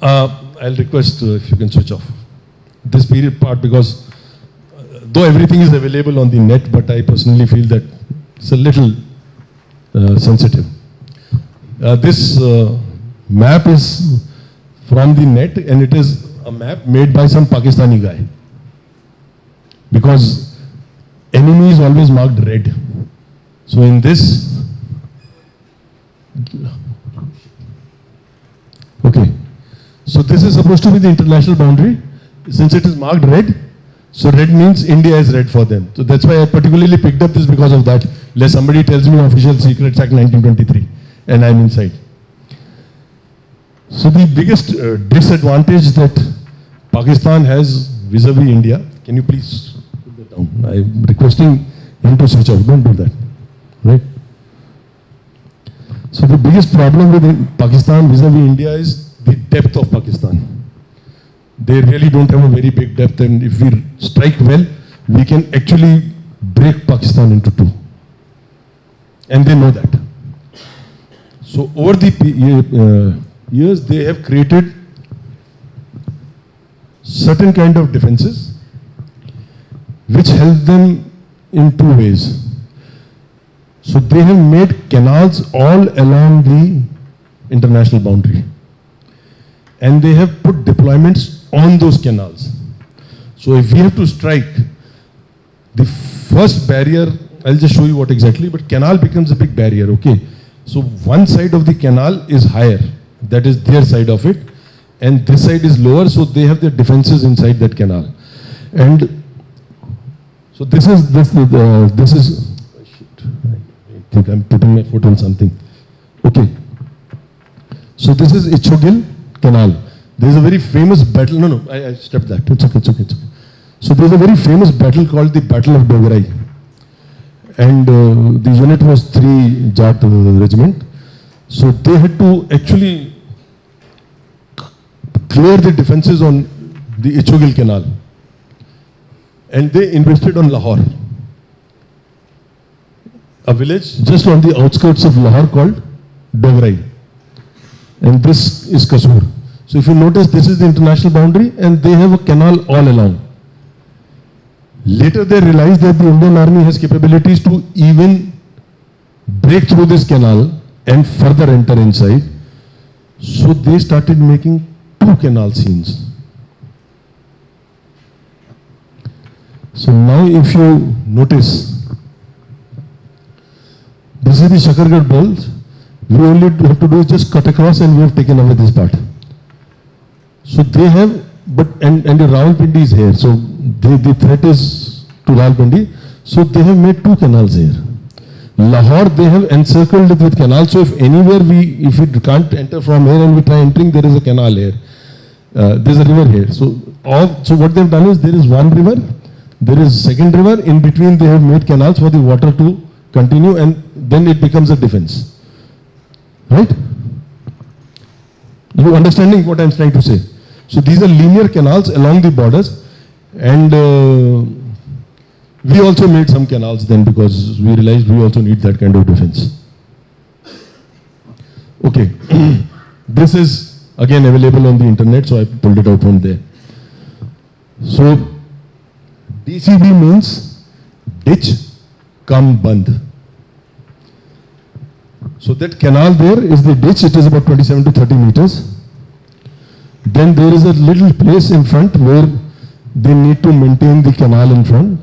I'll request if you can switch off this period part, because though everything is available on the net, but I personally feel that it's a little sensitive. This map is from the net, and it is a map made by some Pakistani guy. Because enemy is always marked red. So in this, okay. So this is supposed to be the international boundary. Since it is marked red, so red means India is red for them. So that's why I particularly picked up this because of that. Unless somebody tells me Official Secrets Act 1923 and I'm inside. So the biggest disadvantage that Pakistan has vis-a-vis India, can you please put that down? I'm requesting him to switch off. Don't do that. Right? So the biggest problem with Pakistan vis-a-vis India is the depth of Pakistan. They really don't have a very big depth, and if we strike well, we can actually break Pakistan into two. And they know that. So over the years, they have created certain kind of defenses which help them in two ways. So they have made canals all along the international boundary, and they have put deployments on those canals. So if we have to strike, the first barrier, I'll just show you what exactly, but canal becomes a big barrier, okay? So one side of the canal is higher, That is their side of it. And this side is lower, so they have their defenses inside that canal. And so this is, shit, I think I'm putting my foot on something. Okay. So this is Ichogil Canal. There is a very famous battle. No, I stepped that. It's okay. So there is a very famous battle called the Battle of Dogarai. And the unit was 3 Jat regiment. So they had to actually clear the defenses on the Ichogil Canal. And they invested on Lahore, a village just on the outskirts of Lahore called Dogarai. And this is Kasur. So if you notice, this is the international boundary and they have a canal all along. Later they realized that the Indian Army has capabilities to even break through this canal and further enter inside. So they started making 2 canal scenes. So now if you notice, this is the Shakargarh Balls. We only have to do is just cut across and we have taken away this part. So they have, and the Rawalpindi is here. So the threat is to Rawalpindi. So they have made 2 canals here. Lahore, they have encircled it with canals. So if anywhere if we can't enter from here and we try entering, there is a canal here. There is a river here. So what they have done is there is one river, there is second river. In between, they have made canals for the water to continue, and then it becomes a defense. Right? You understanding what I am trying to say? So these are linear canals along the borders, and we also made some canals then because we realized we also need that kind of defense. Okay, this is again available on the internet, so I pulled it out from there. So DCB means ditch cum band. So that canal there is the ditch. It is about 27 to 30 meters. Then there is a little place in front where they need to maintain the canal in front.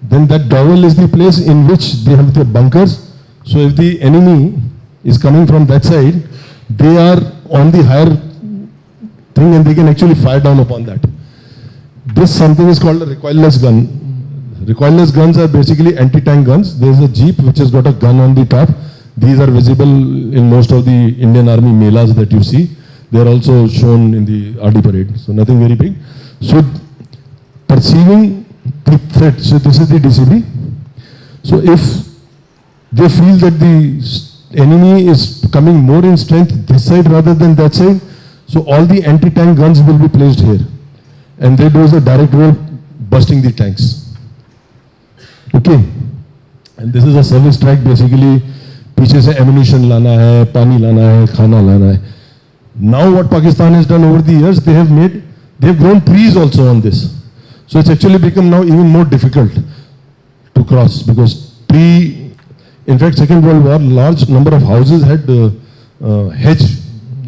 Then that dowel is the place in which they have their bunkers. So if the enemy is coming from that side, they are on the higher thing and they can actually fire down upon that. This something is called a recoilless gun. Recoilless guns are basically anti-tank guns. There is a jeep which has got a gun on the top. These are visible in most of the Indian Army melas that you see. They are also shown in the RD parade. So nothing very big. So perceiving the threat. So this is the DCB. So if they feel that the enemy is coming more in strength this side rather than that side, so all the anti-tank guns will be placed here. And they do a direct roll busting the tanks. Okay. And this is a service track basically. पीछे से ammunition लाना है, पानी लाना है, खाना लाना है. Now what Pakistan has done over the years, they have grown trees also on this. So it's actually become now even more difficult to cross because in fact, Second World War, large number of houses had hedge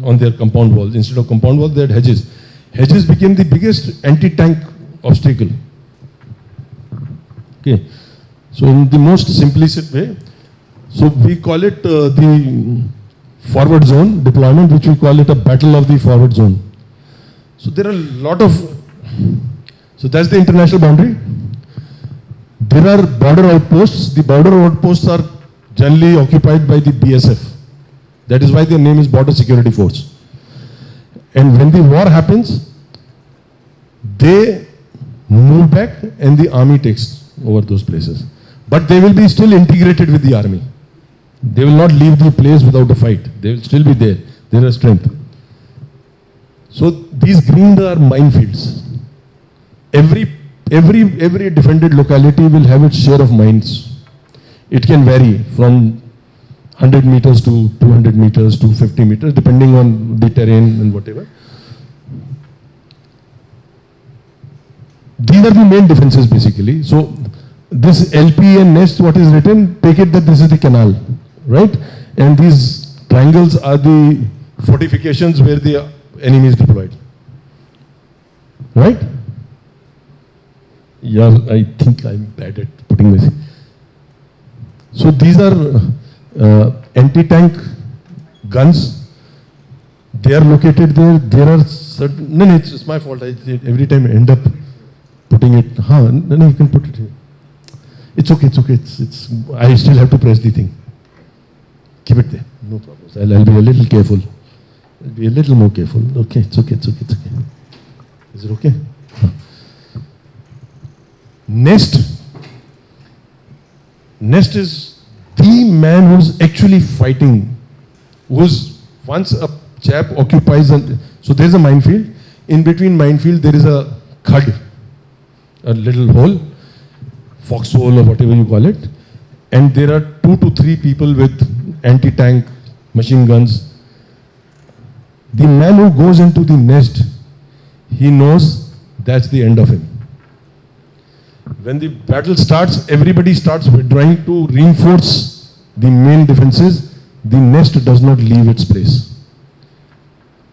on their compound walls. Instead of compound walls, they had hedges. Hedges became the biggest anti-tank obstacle. Okay. So in the most simplistic way, so we call it the forward zone deployment, which we call it a battle of the forward zone. So there are a lot of, so that's the international boundary. There are border outposts. The border outposts are generally occupied by the BSF. That is why their name is Border Security Force. And when the war happens, they move back and the army takes over those places. But they will be still integrated with the army. They will not leave the place without a fight. They will still be there. There is strength. So these greens are minefields. Every defended locality will have its share of mines. It can vary from 100 meters to 200 meters to 50 meters, depending on the terrain and whatever. These are the main defenses basically. So this LP and nest, what is written, take it that this is the canal, right? And these triangles are the fortifications where the enemy is deployed, right? Yeah, I think I'm bad at putting this. So these are anti-tank guns They are located there. There are certain. No, it's my fault. Every time I end up putting it. No, you can put it here. It's okay. I still have to press the thing. Keep it there. No problem. I'll be a little careful. I'll be a little more careful. Okay, it's okay. Is it okay? Nest is the man who's actually fighting. Who's once a chap occupies, so there's a minefield. In between minefield, there is a khad, a little hole, foxhole or whatever you call it. And there are 2 to 3 people with anti-tank machine guns. The man who goes into the nest, he knows that's the end of him. When the battle starts, everybody starts withdrawing to reinforce the main defenses. The nest does not leave its place.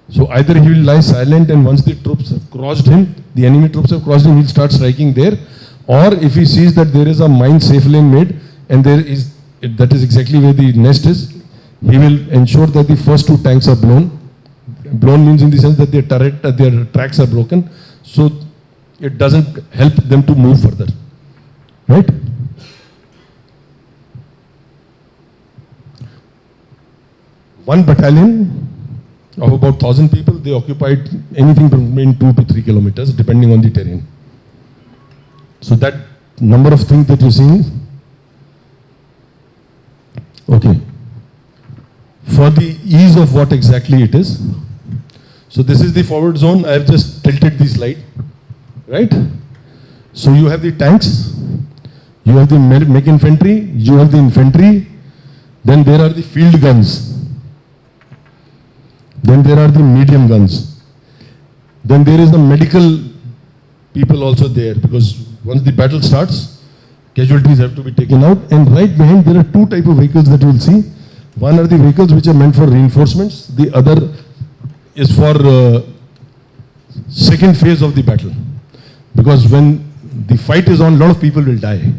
So either he will lie silent, and once the troops have crossed him, the enemy troops have crossed him, he'll start striking there. Or if he sees that there is a mine safe lane made, and that is exactly where the nest is, he will ensure that the first 2 tanks are blown. Blown means in the sense that their tracks are broken, so it doesn't help them to move further. Right? One battalion of about 1,000 people, they occupied anything between 2 to 3 kilometers, depending on the terrain. So that number of things that you're seeing, okay. For the ease of what exactly it is, so this is the forward zone. I have just tilted the slide, right? So you have the tanks, you have the mech infantry, you have the infantry, then there are the field guns, then there are the medium guns, then there is the medical people also there, because once the battle starts, casualties have to be taken out. And right behind there are 2 types of vehicles that you will see. One are the vehicles which are meant for reinforcements. The other is for second phase of the battle. Because when the fight is on, a lot of people will die.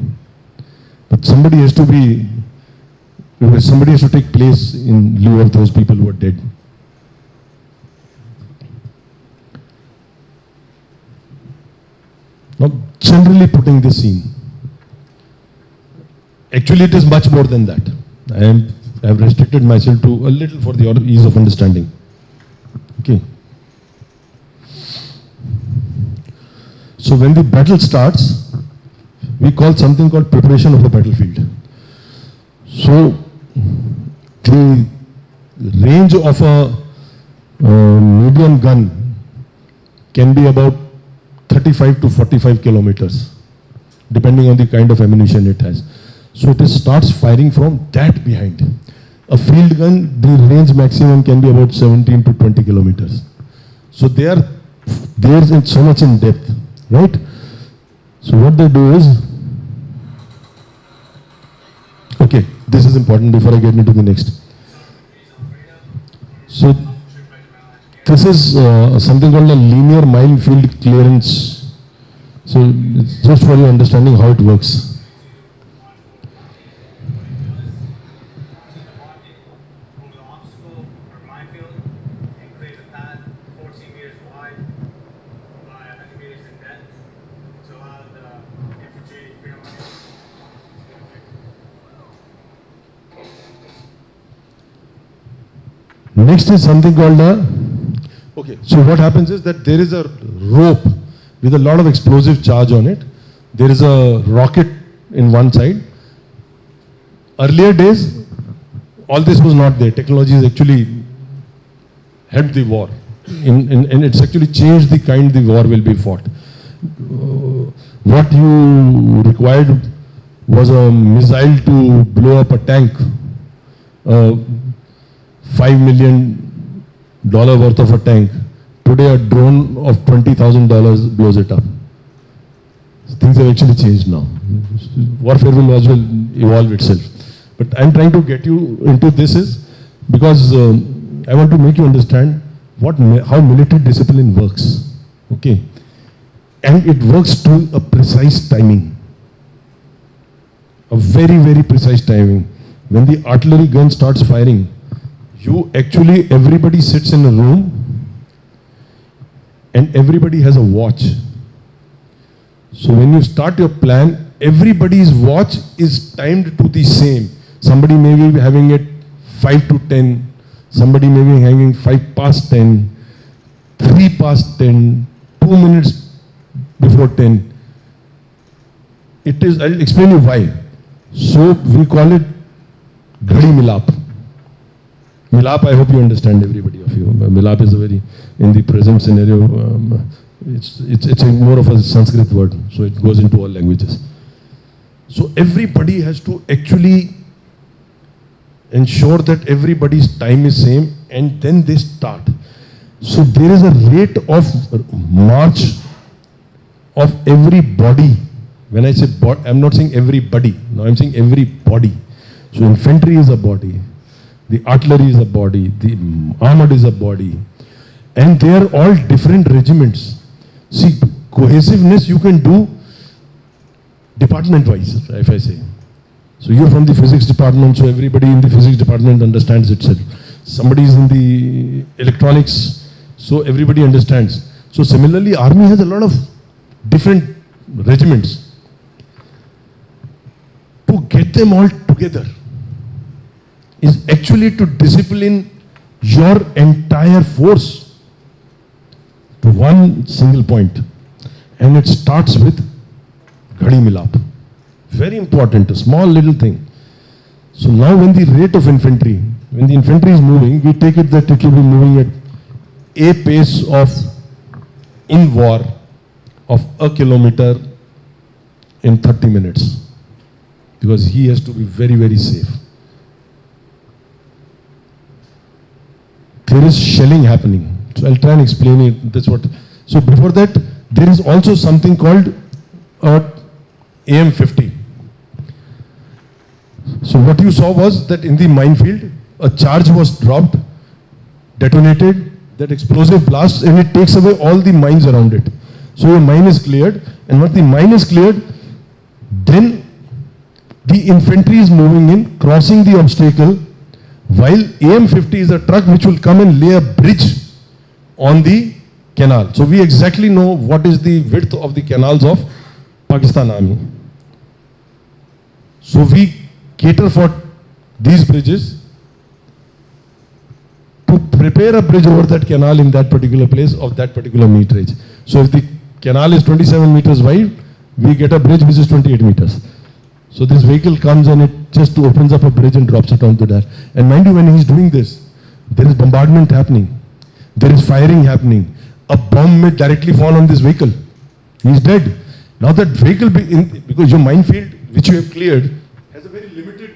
But somebody has to take place in lieu of those people who are dead. Now, generally putting this scene, actually it is much more than that. I have restricted myself to a little for the ease of understanding. Okay. So when the battle starts, we call something called preparation of the battlefield. So the range of a medium gun can be about 35 to 45 kilometers, depending on the kind of ammunition it has. So it starts firing from that behind. A field gun, the range maximum can be about 17 to 20 kilometers. So there's so much in depth, right? So what they do is, okay, this is important before I get into the next. So this is something called a linear minefield clearance. So it's just for your understanding how it works. Next is something called okay, so what happens is that there is a rope with a lot of explosive charge on it. There is a rocket in one side. Earlier days, all this was not there. Technology has actually helped the war. And it's actually changed the kind the war will be fought. What you required was a missile to blow up a tank. $5 million worth of a tank. Today a drone of $20,000 blows it up. Things have actually changed now. Warfare will as well evolve itself. But I'm trying to get you into this is because I want to make you understand how military discipline works. Okay. And it works to a precise timing. A very, very precise timing. When the artillery gun starts firing, everybody sits in a room and everybody has a watch. So when you start your plan, everybody's watch is timed to the same. Somebody may be having it 5 to 10, somebody may be having 5 past 10, 3 past 10, 2 minutes before 10. It is, I'll explain you why. So we call it Ghadi Milap. Milap, I hope you understand, everybody of you. Milap is a very, in the present scenario, it's a more of a Sanskrit word, so it goes into all languages. So everybody has to actually ensure that everybody's time is same, and then they start. So there is a rate of march of every body. When I say body, I'm not saying everybody. Now I'm saying every body. So infantry is a body, the artillery is a body, the armored is a body, and they are all different regiments. See, cohesiveness you can do department-wise, if I say. So you're from the physics department, so everybody in the physics department understands itself. Somebody is in the electronics, so everybody understands. So similarly, army has a lot of different regiments. To get them all together is actually to discipline your entire force to one single point. And it starts with Ghadi Milap. Very important, a small little thing. So now when the rate of infantry, when the infantry is moving, we take it that it will be moving at a pace of, in war, of 1 kilometer in 30 minutes. Because he has to be very, very safe. There is shelling happening. So I'll try and explain it. That's what. So before that, there is also something called AM-50. So what you saw was that in the minefield, a charge was dropped, detonated, that explosive blasts, and it takes away all the mines around it. So your mine is cleared, and once the mine is cleared, then the infantry is moving in, crossing the obstacle, while AM-50 is a truck which will come and lay a bridge on the canal. So we exactly know what is the width of the canals of Pakistan Army. So we cater for these bridges to prepare a bridge over that canal in that particular place of that particular meterage. So if the canal is 27 meters wide, we get a bridge which is 28 meters. So this vehicle comes and it just opens up a bridge and drops it onto that. And mind you, when he's doing this, there is bombardment happening. There is firing happening. A bomb may directly fall on this vehicle. He's dead. Now that vehicle, because your minefield, which you have cleared, has a very limited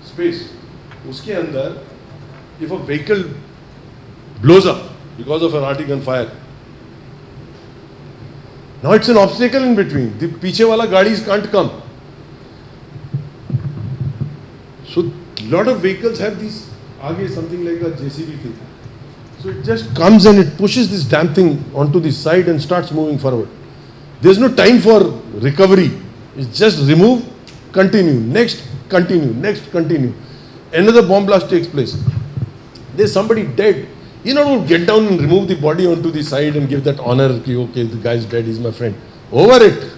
space. Uske andar, if a vehicle blows up because of an RT gun fire, now it's an obstacle in between. The piche wala gadis can't come. So lot of vehicles have these, aage something like a JCB thing. So it just comes and it pushes this damn thing onto the side and starts moving forward. There's no time for recovery. It's just remove, continue, next, continue, next, continue. Another bomb blast takes place. There's somebody dead. You know, get down and remove the body onto the side and give that honor, okay, the guy's dead, he's my friend. Over it.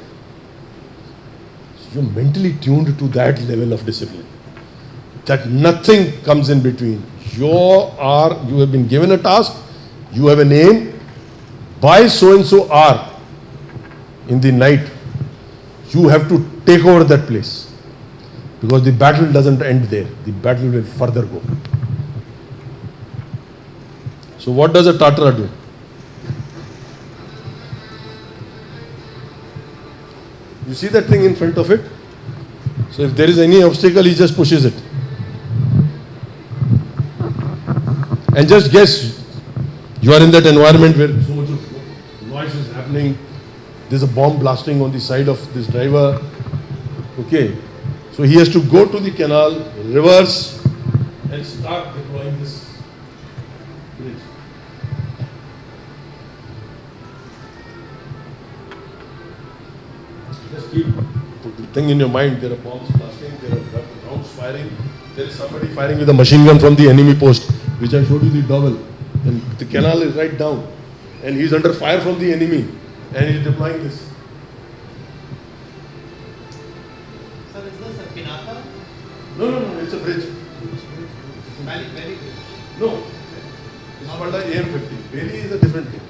So you're mentally tuned to that level of discipline. That nothing comes in between. You have been given a task, you have a name, by so and so hour in the night, you have to take over that place. Because the battle doesn't end there, the battle will further go. So what does a Tatra do? You see that thing in front of it? So if there is any obstacle, he just pushes it. And just guess, you are in that environment where so much of noise is happening. There's a bomb blasting on the side of this driver. Okay. So he has to go to the canal, reverse, and start deploying this bridge. Just keep the thing in your mind. There are bombs blasting, there are rounds firing. there is somebody firing with a machine gun from the enemy post, which I showed you the double. And the canal is right down. And he's under fire from the enemy. And he's deploying this. Sir, is this a pinaka? No, it's a bridge. Very good. No, it's called the AM50. Bailey is a different thing.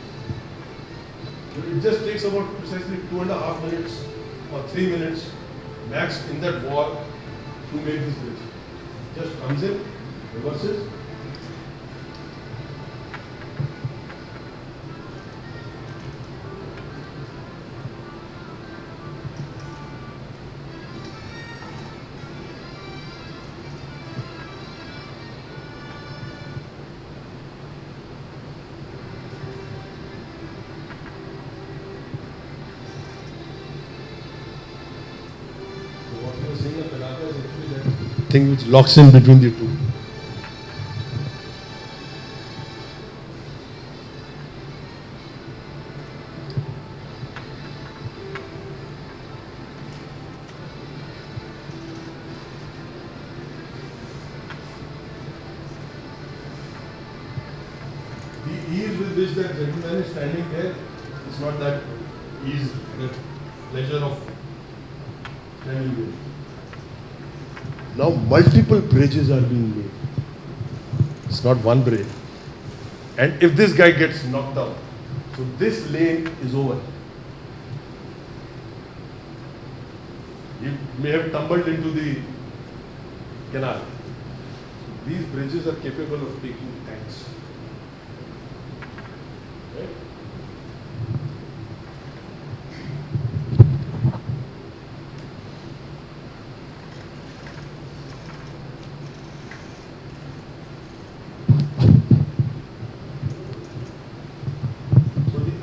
It just takes about precisely 2.5 minutes or 3 minutes max in that war to make this bridge. Just comes in, reverses. Thing which locks in between the two. The ease with which that gentleman is standing there, it's not that ease, that pleasure of standing there. Now multiple bridges are being made. It's not one bridge. And if this guy gets knocked out, so this lane is over. He may have tumbled into the canal. These bridges are capable of taking tanks. Right?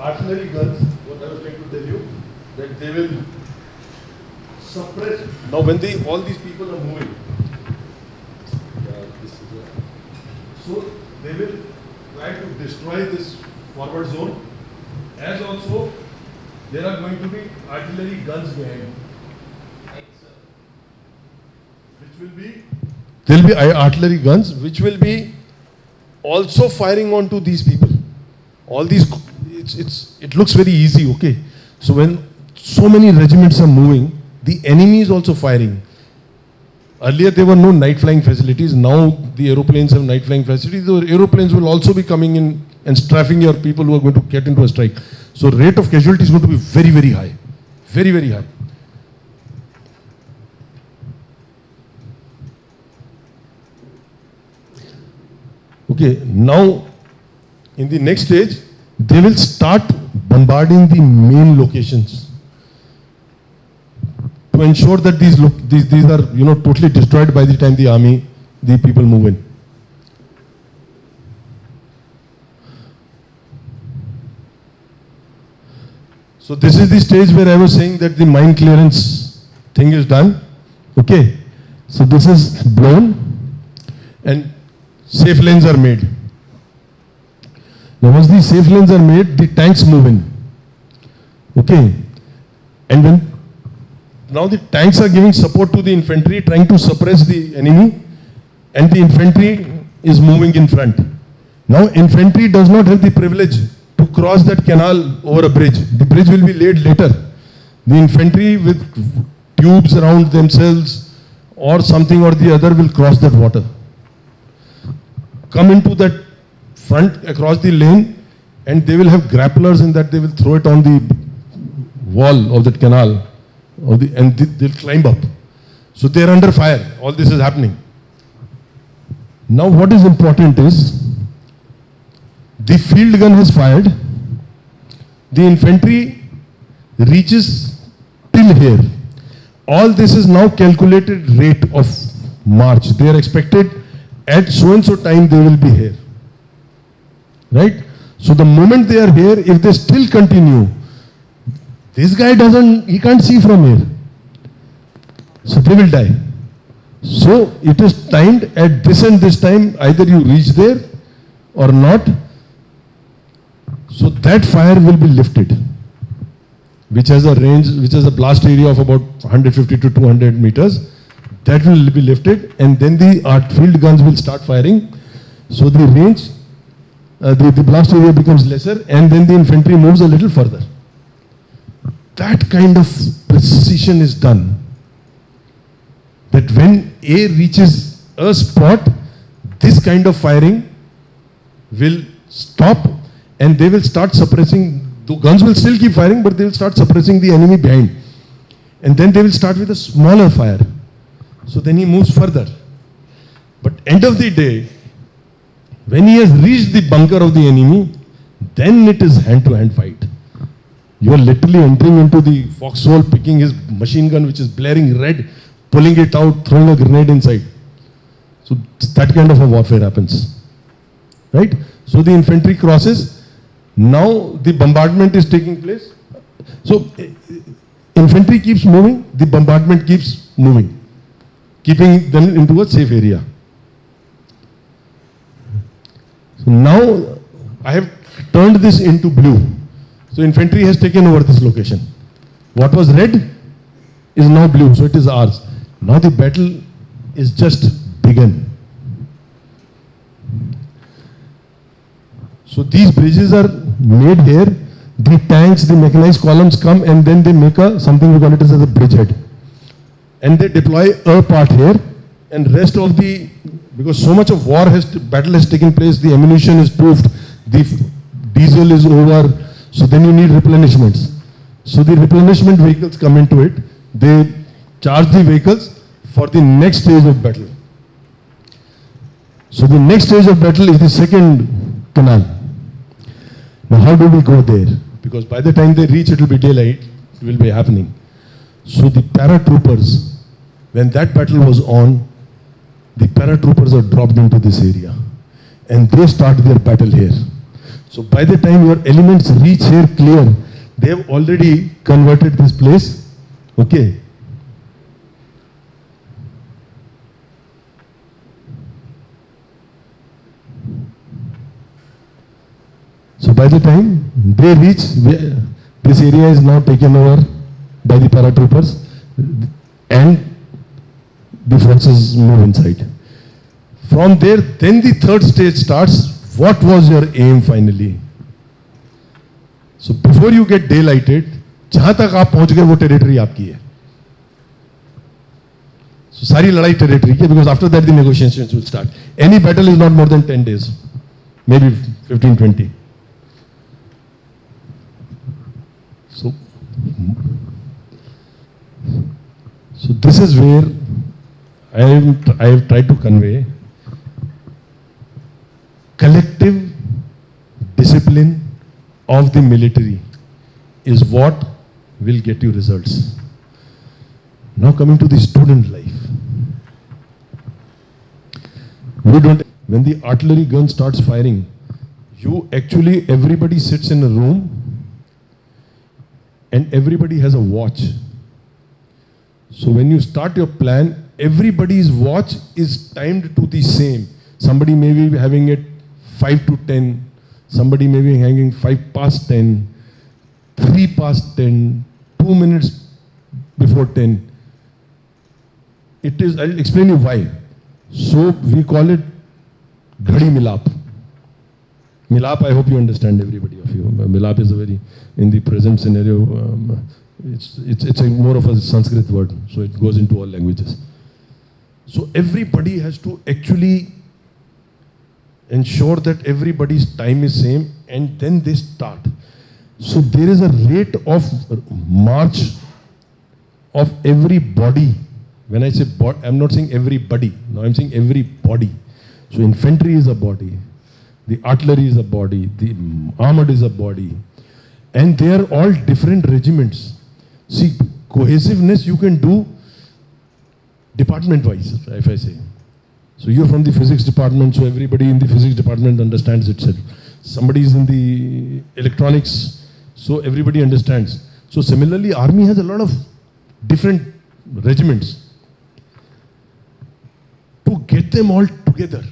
Artillery guns, what I was trying to tell you, that they will suppress. Now when all these people are moving, so they will try to destroy this forward zone, as also there are going to be artillery guns behind. There will be artillery guns which will be also firing onto these people. All these, it looks very easy, okay. So when so many regiments are moving, the enemy is also firing. Earlier there were no night flying facilities. Now the aeroplanes have night flying facilities. The aeroplanes will also be coming in and strafing your people who are going to get into a strike. So rate of casualty is going to be very, very high. Very, very high. Okay, now in the next stage, they will start bombarding the main locations to ensure that these are totally destroyed by the time the people move in. So this is the stage where I was saying that the mine clearance thing is done. Okay, so this is blown and safe lanes are made. Now once these safe lanes are made, the tanks move in. Okay, and now the tanks are giving support to the infantry, trying to suppress the enemy, and the infantry is moving in front. Now infantry does not have the privilege to cross that canal over a bridge. The bridge will be laid later. The infantry with tubes around themselves or something or the other will cross that water, come into that front across the lane, and they will have grapplers in that they will throw it on the wall of that canal, and they'll climb up. So they're under fire. All this is happening. Now what is important is, the field gun has fired, the infantry reaches till here. All this is now calculated rate of march. They are expected at so and so time they will be here. Right? So the moment they are here, if they still continue, this guy he can't see from here. So they will die. So it is timed at this and this time, either you reach there or not. So that fire will be lifted, which has a range, which has a blast area of about 150 to 200 meters. that will be lifted, and then the field guns will start firing. So the range, the blast area becomes lesser, and then the infantry moves a little further. That kind of precision is done. That when A reaches a spot, this kind of firing will stop, and they will start suppressing. The guns will still keep firing, but they will start suppressing the enemy behind. And then they will start with a smaller fire. So then he moves further. But end of the day, when he has reached the bunker of the enemy, then it is hand-to-hand fight. You are literally entering into the foxhole, picking his machine gun, which is blaring red, pulling it out, throwing a grenade inside. So that kind of a warfare happens. Right? So the infantry crosses. Now the bombardment is taking place. So infantry keeps moving, the bombardment keeps moving, keeping them into a safe area. So now I have turned this into blue. So infantry has taken over this location. What was red is now blue, so it is ours. Now the battle is just begun. So these bridges are made here. The tanks, the mechanized columns come, and then they make something we call it as a bridgehead. And they deploy a part here, and rest of the, because so much of battle has taken place, the ammunition is proofed, the diesel is over, so then you need replenishments. So the replenishment vehicles come into it. They charge the vehicles for the next stage of battle. So the next stage of battle is the second canal. Now how do we go there? Because by the time they reach, it will be daylight, it will be happening. So the paratroopers, when that battle was on, the paratroopers are dropped into this area. And they start their battle here. So by the time your elements reach here clear, they have already converted this place. Okay. So by the time they reach, this area is now taken over by the paratroopers, and the forces move inside. From there, then the third stage starts. What was your aim finally? So before you get daylighted, जहां तक आप पहुंच गए वो territory आपकी है. So सारी लड़ाई टेरिटरी की, because after that the negotiations will start. Any battle is not more than 10 days, maybe 15, 20. So this is where I have tried to convey collective discipline of the military is what will get you results. Now coming to the student life. When the artillery gun starts firing, everybody sits in a room and everybody has a watch. So when you start your plan, everybody's watch is timed to the same. Somebody may be having it 5 to 10, somebody may be hanging 5 past 10, 3 past 10, 2 minutes before 10. It is, I'll explain you why. So we call it Ghadi Milap. Milap, I hope you understand, everybody of you. Milap is a very, in the present scenario, it's a more of a Sanskrit word, so it goes into all languages. So everybody has to actually ensure that everybody's time is same, and then they start. So there is a rate of march of every body. When I say body, I'm not saying everybody. Now I'm saying every body. So infantry is a body, the artillery is a body, the armored is a body, and they are all different regiments. See, cohesiveness you can do department-wise, if I say. So you're from the physics department, so everybody in the physics department understands itself. Somebody is in the electronics, so everybody understands. So similarly, army has a lot of different regiments. To get them all together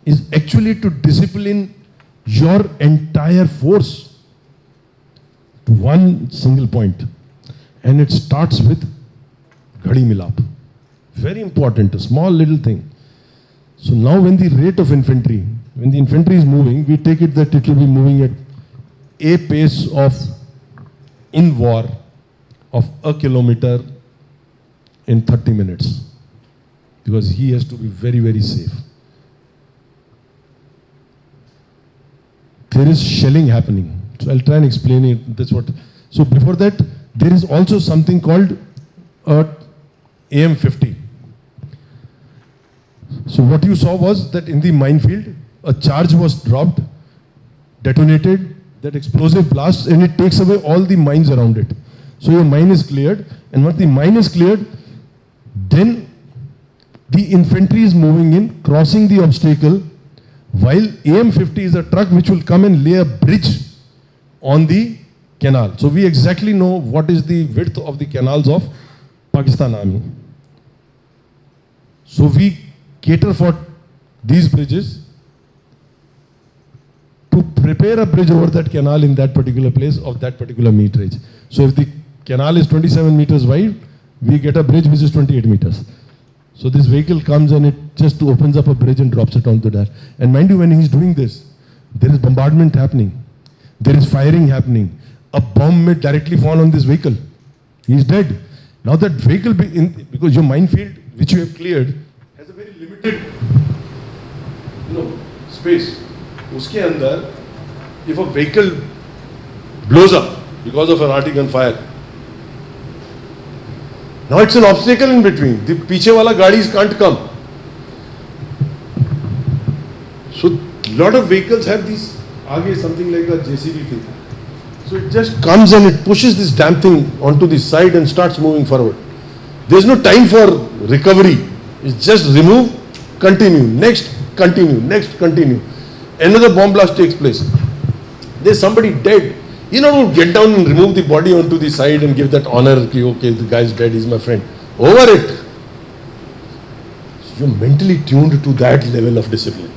is actually to discipline your entire force one single point, and it starts with Ghadi Milap. Very important, a small little thing. So now when the rate of infantry, when the infantry is moving, we take it that it will be moving at a pace of, in war, of a kilometer in 30 minutes. Because he has to be very, very safe. There is shelling happening. So I'll try and explain it. That's what. So before that, there is also something called AM-50. So what you saw was that in the minefield, a charge was dropped, detonated, that explosive blasts, and it takes away all the mines around it. So your mine is cleared, and once the mine is cleared, then the infantry is moving in, crossing the obstacle, while AM-50 is a truck which will come and lay a bridge on the canal. So we exactly know what is the width of the canals of Pakistan Army. So we cater for these bridges to prepare a bridge over that canal in that particular place of that particular meterage. So if the canal is 27 meters wide, we get a bridge which is 28 meters. So this vehicle comes and it just opens up a bridge and drops it onto that. And mind you, when he's doing this, there is bombardment happening. There is firing happening. A bomb may directly fall on this vehicle. He's dead. Now that vehicle, because your minefield, which you have cleared, has a very limited, space. Uske andar, if a vehicle blows up because of an RT gun fire, now it's an obstacle in between. The piche wala gadis can't come. So lot of vehicles have these, aage something like a JCB thing. So it just comes and it pushes this damn thing onto the side and starts moving forward. There's no time for recovery. It's just remove, continue, next, continue, next, continue. Another bomb blast takes place. There's somebody dead. You know, get down and remove the body onto the side and give that honor, okay, the guy's dead, he's my friend. Over it. So you're mentally tuned to that level of discipline.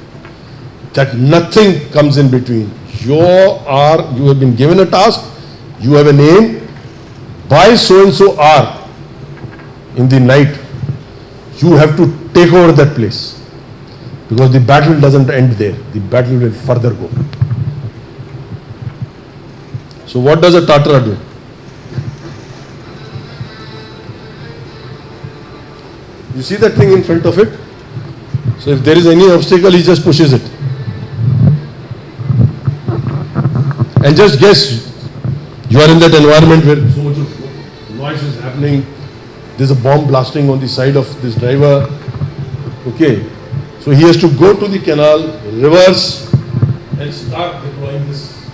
That nothing comes in between. You have been given a task, you have a name, by so and so hour in the night, you have to take over that place. Because the battle doesn't end there, the battle will further go. So what does a Tatra do? You see that thing in front of it? So if there is any obstacle, he just pushes it. And just guess, you are in that environment where so much of noise is happening. There's a bomb blasting on the side of this driver. Okay. So he has to go to the canal, reverse, and start deploying this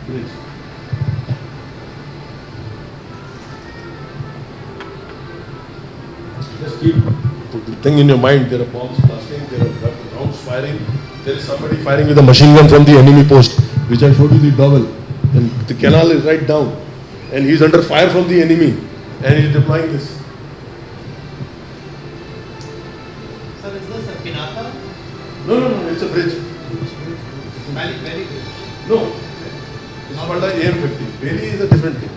bridge. Just keep the thing in your mind. There are bombs blasting, there are rounds firing, there is somebody firing with a machine gun from the enemy post, which I showed you the double. And the canal is right down. And he's under fire from the enemy. And he's deploying this. Sir, is this a pinaka? No, it's a bridge. Very good. No, it's called the AM-50. Bailey is a different thing.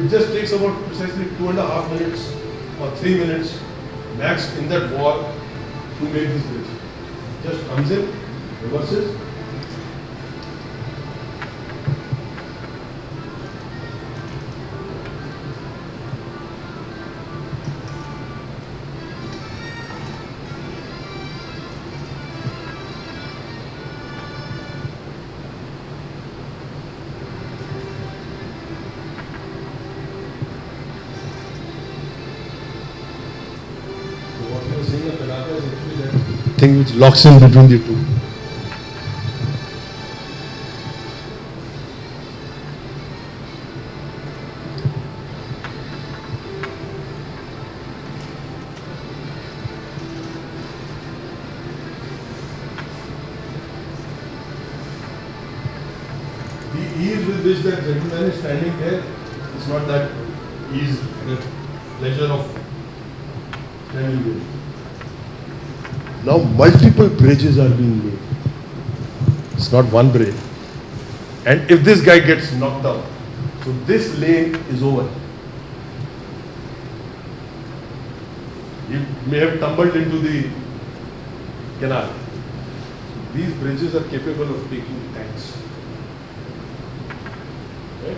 It just takes about precisely 2.5 minutes or 3 minutes max in that war to make this bridge. Just comes in, reverses. Thing which locks in between the two. The ease with which that gentleman is standing there, it's not that ease, the pleasure of standing there. Now multiple bridges are being made. It's not one bridge. And if this guy gets knocked out, so this lane is over. he may have tumbled into the canal. These bridges are capable of taking tanks. Right?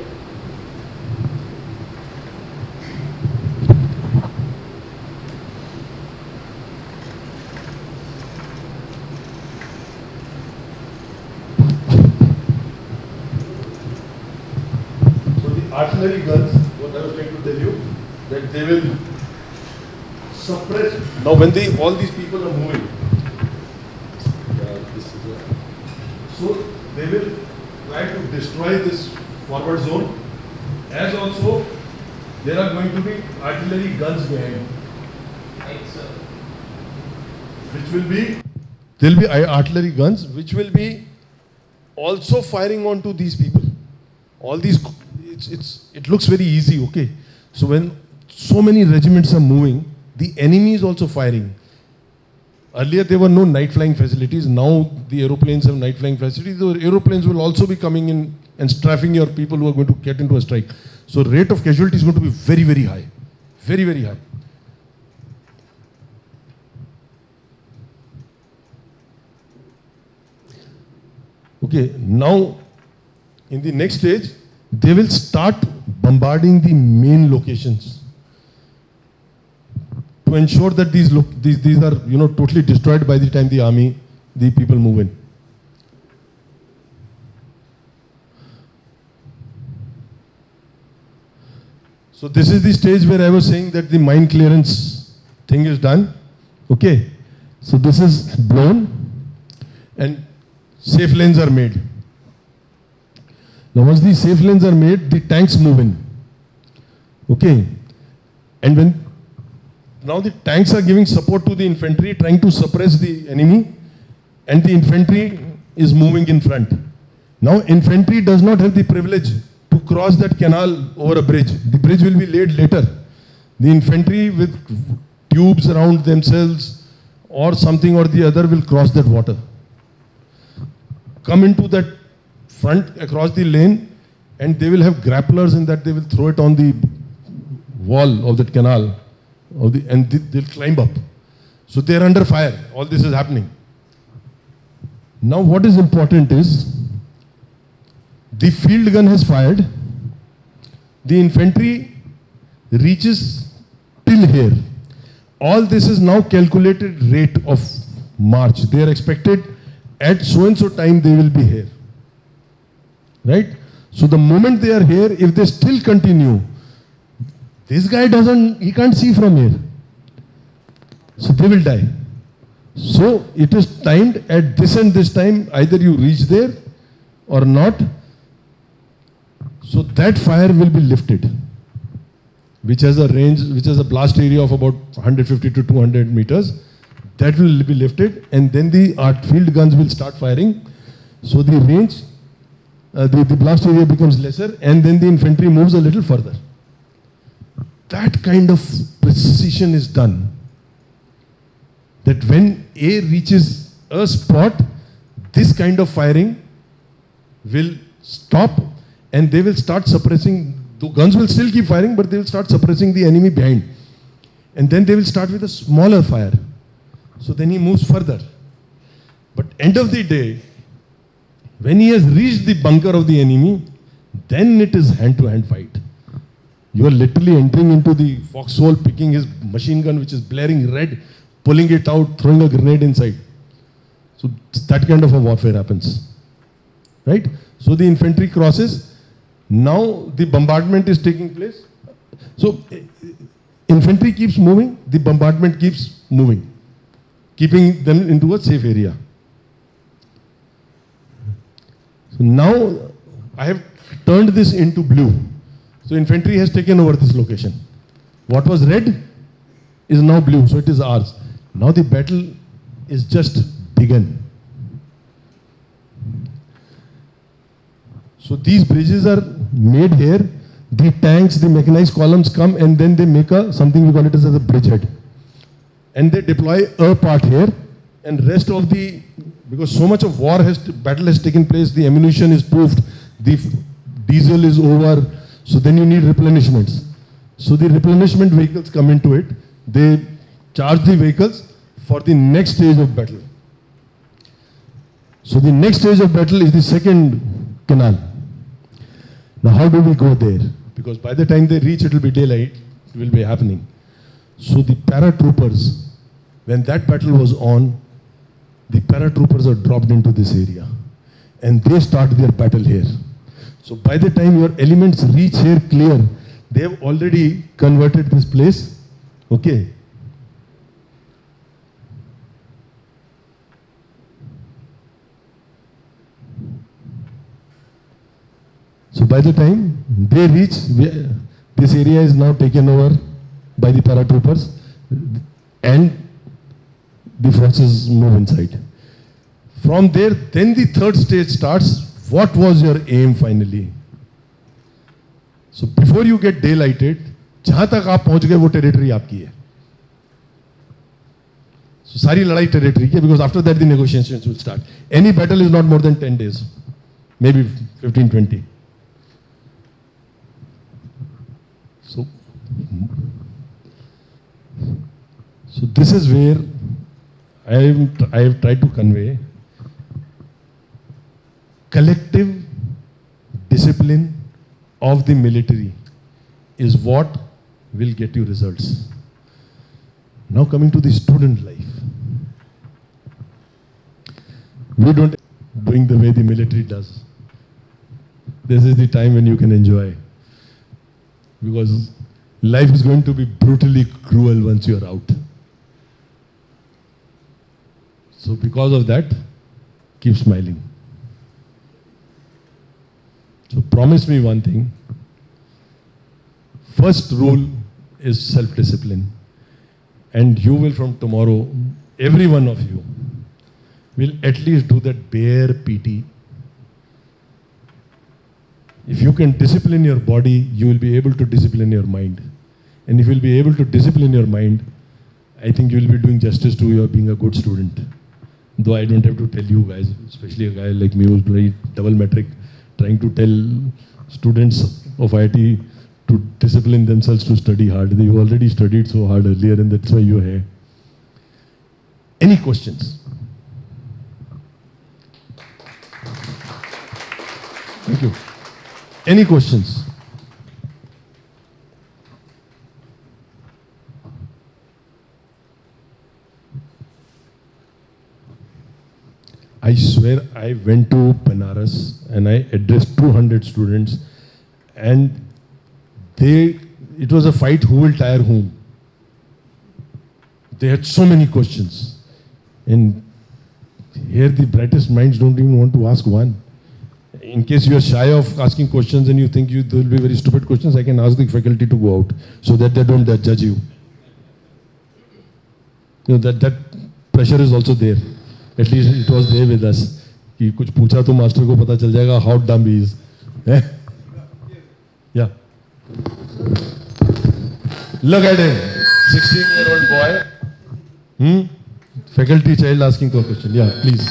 So the artillery guns, what I was trying to tell you, that they will suppress. Now when all these people are moving, so they will try to destroy this forward zone, as also there are going to be artillery guns behind, which will be, there will be artillery guns which will be also firing onto these people. All these, it looks very easy, okay. So when so many regiments are moving, the enemy is also firing. Earlier there were no night flying facilities. Now the aeroplanes have night flying facilities. The aeroplanes will also be coming in and strafing your people who are going to get into a strike. So rate of casualty is going to be very, very high. Very, very high. Okay, now in the next stage, they will start bombarding the main locations to ensure that these are, you know, totally destroyed by the time the people move in. So this is the stage where I was saying that the mine clearance thing is done. Okay, so this is blown and safe lanes are made. Now once these safe lanes are made, the tanks move in. Okay, and when now the tanks are giving support to the infantry, trying to suppress the enemy, and the infantry is moving in front. Now infantry does not have the privilege to cross that canal over a bridge. The bridge will be laid later. The infantry with tubes around themselves or something or the other will cross that water, come into that front across the lane, and they will have grapplers in that they will throw it on the wall of that canal, and they'll climb up. So they're under fire. All this is happening. Now what is important is the field gun has fired. The infantry reaches till here. All this is now calculated rate of march. They are expected at so and so time they will be here. Right? So the moment they are here, if they still continue, this guy he can't see from here. So they will die. So it is timed at this and this time, either you reach there or not. So that fire will be lifted, which has a range, which has a blast area of about 150 to 200 meters. That will be lifted, and then the field guns will start firing. So the range, the blast area becomes lesser, and then the infantry moves a little further. That kind of precision is done, that when A reaches a spot, this kind of firing will stop, and they will start suppressing. The guns will still keep firing, but they will start suppressing the enemy behind. And then they will start with a smaller fire. So then he moves further. But end of the day, when he has reached the bunker of the enemy, then it is hand-to-hand fight. You are literally entering into the foxhole, picking his machine gun, which is blaring red, pulling it out, throwing a grenade inside. So that kind of a warfare happens. Right? So the infantry crosses. Now the bombardment is taking place. So infantry keeps moving, the bombardment keeps moving, keeping them into a safe area. So now I have turned this into blue. So infantry has taken over this location. What was red is now blue, so it is ours. Now the battle is just begun. So these bridges are made here. The tanks, the mechanized columns come, and then they make something we call it as a bridgehead. And they deploy a part here, and rest of the, because so much of battle has taken place, the ammunition is poofed, the diesel is over, so then you need replenishments. So the replenishment vehicles come into it, they charge the vehicles for the next stage of battle. So the next stage of battle is the second canal. Now how do we go there? Because by the time they reach, it will be daylight, it will be happening. So the paratroopers, when that battle was on, the paratroopers are dropped into this area and they start their battle here. So by the time your elements reach here clear, they have already converted this place, okay? So by the time they reach, this area is now taken over by the paratroopers and the forces move inside. From there, then the third stage starts. What was your aim finally? So before you get daylighted, जहां तक आप पहुंच गए वो territory आपकी है. So सारी लड़ाई टेरिटरी की है, because after that the negotiations will start. Any battle is not more than 10 days, maybe 15, 20. So this is where I have tried to convey collective discipline of the military is what will get you results. Now coming to the student life. We don't doing the way the military does. This is the time when you can enjoy. Because life is going to be brutally cruel once you are out. So because of that, keep smiling. So promise me one thing. First rule is self-discipline. And you will from tomorrow, every one of you, will at least do that bare PT. If you can discipline your body, you will be able to discipline your mind. And if you will be able to discipline your mind, I think you will be doing justice to your being a good student. Though I don't have to tell you guys, especially a guy like me who's very double metric, trying to tell students of IIT to discipline themselves to study hard. They've already studied so hard earlier and that's why you're here. Any questions? Thank you. Any questions? I swear I went to Banaras and I addressed 200 students and it was a fight who will tire whom. They had so many questions and here the brightest minds don't even want to ask one. In case you are shy of asking questions and you think there will be very stupid questions, I can ask the faculty to go out so that they don't judge you. You know, that pressure is also there. At least it was there with us. कि कुछ पूछा तो master को पता चल जाएगा how dumb he is. Yeah. Look at him, 16-year-old boy. Faculty child asking for a question. Yeah, please.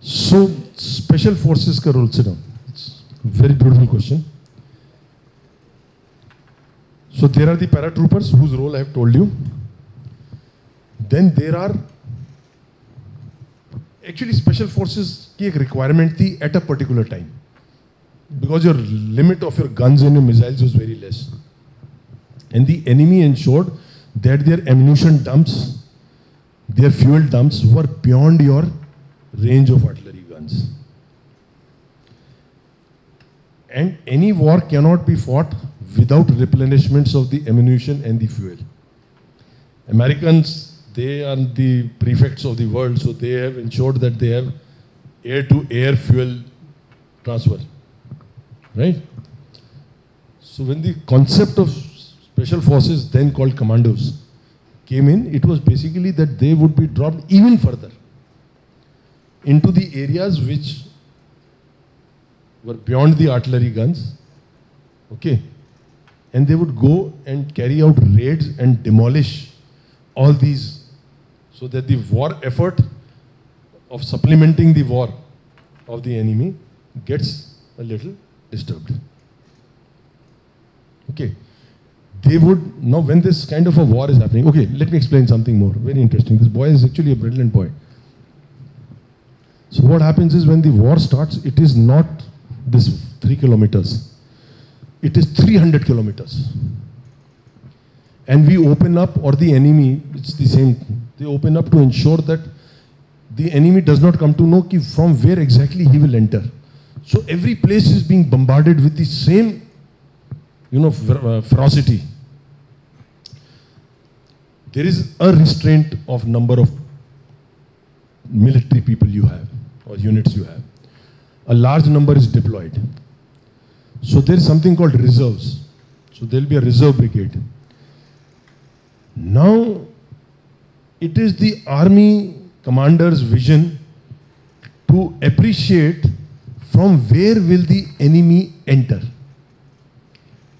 So special forces ka role, sit down. It's a very beautiful question. So there are the paratroopers whose role I have told you. Then there are actually special forces ki ek requirement thi at a particular time. Because your limit of your guns and your missiles was very less. And the enemy ensured that their ammunition dumps, their fuel dumps were beyond your range of artillery guns. And any war cannot be fought without replenishments of the ammunition and the fuel. Americans, they are the prefects of the world, so they have ensured that they have air-to-air fuel transfer, right? So when the concept of special forces, then called commandos, came in, it was basically that they would be dropped even further into the areas which were beyond the artillery guns, okay? And they would go and carry out raids and demolish all these so that the war effort of supplementing the war of the enemy gets a little disturbed. Okay. They would, now when this kind of a war is happening, okay, let me explain something more. Very interesting. This boy is actually a brilliant boy. So what happens is when the war starts, it is not this 3 kilometers. It is 300 kilometers. And we open up, or the enemy, it's the same, they open up to ensure that the enemy does not come to know from where exactly he will enter. So every place is being bombarded with the same, ferocity. There is a restraint of number of military people you have, or units you have. A large number is deployed. So there is something called reserves. So there will be a reserve brigade. Now, it is the army commander's vision to appreciate from where will the enemy enter.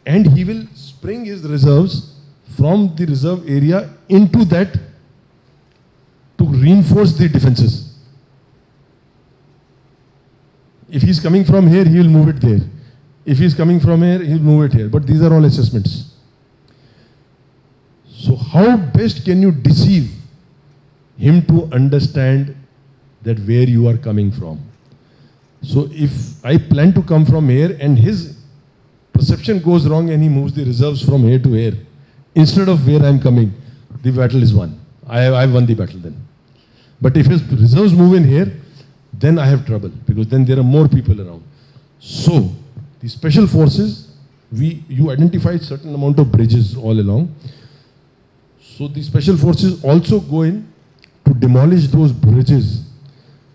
And he will spring his reserves from the reserve area into that to reinforce the defenses. If he is coming from here, he will move it there. If he is coming from here, he will move it here. But these are all assessments. So how best can you deceive him to understand that where you are coming from? So if I plan to come from here and his perception goes wrong and he moves the reserves from here to here, instead of where I am coming, the battle is won. I won the battle then. But if his reserves move in here, then I have trouble, because then there are more people around. So the special forces, you identify certain amount of bridges all along. So the special forces also go in to demolish those bridges,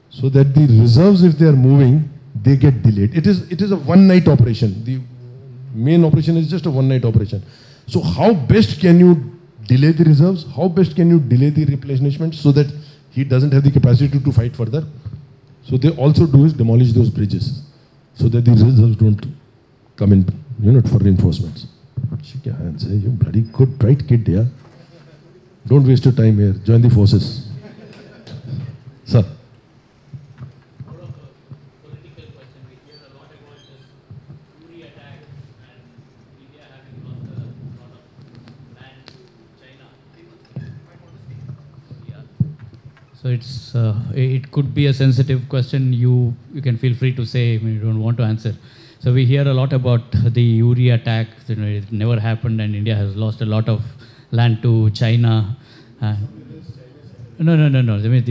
so that the reserves, if they are moving, they get delayed. It is a one-night operation. The main operation is just a one-night operation. So how best can you delay the reserves? How best can you delay the replenishment so that he doesn't have the capacity to fight further? So they also do is demolish those bridges, so that the reserves don't come in, for reinforcements. Shake your hands, eh? You bloody good, bright kid, yeah. Don't waste your time here. Join the forces. Sir. More of a political question. We hear a lot about this Uri attack and India having lost a lot of land to China. Yeah. So it could be a sensitive question. You can feel free to say when you don't want to answer. So we hear a lot about the Uri attack. It never happened, and India has lost a lot of land to China. No. I mean,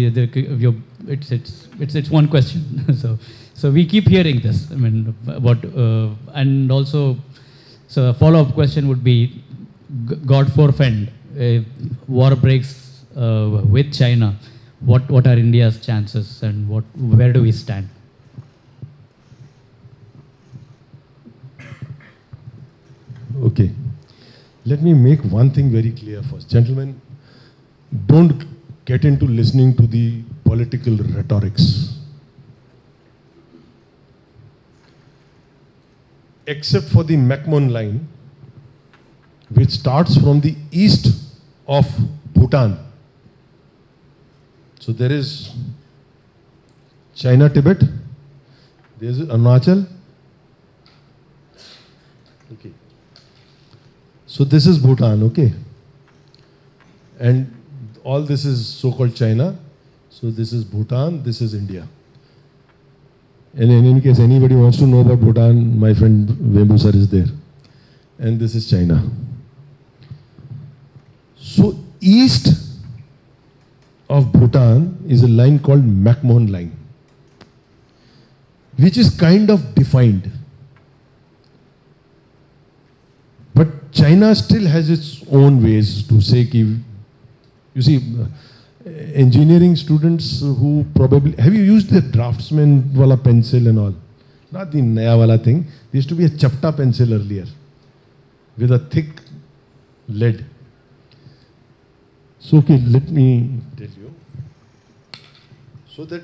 it's one question. so we keep hearing this. I mean, and also, so a follow-up question would be, God forfend, if war breaks with China, what are India's chances, and where do we stand? Okay. Let me make one thing very clear first. Gentlemen, don't get into listening to the political rhetorics. Except for the McMahon line, which starts from the east of Bhutan. So there is China, Tibet, there is Arunachal. Okay. So this is Bhutan, okay? And all this is so-called China. So this is Bhutan, this is India. And in any case, anybody wants to know about Bhutan, my friend Vembu sir is there. And this is China. So east of Bhutan is a line called McMahon line, which is kind of defined. But China still has its own ways to say, you see, engineering students who probably, have you used the draftsman wala pencil and all? Not the naya wala thing. There used to be a chapta pencil earlier with a thick lead. So okay, let me tell you. So that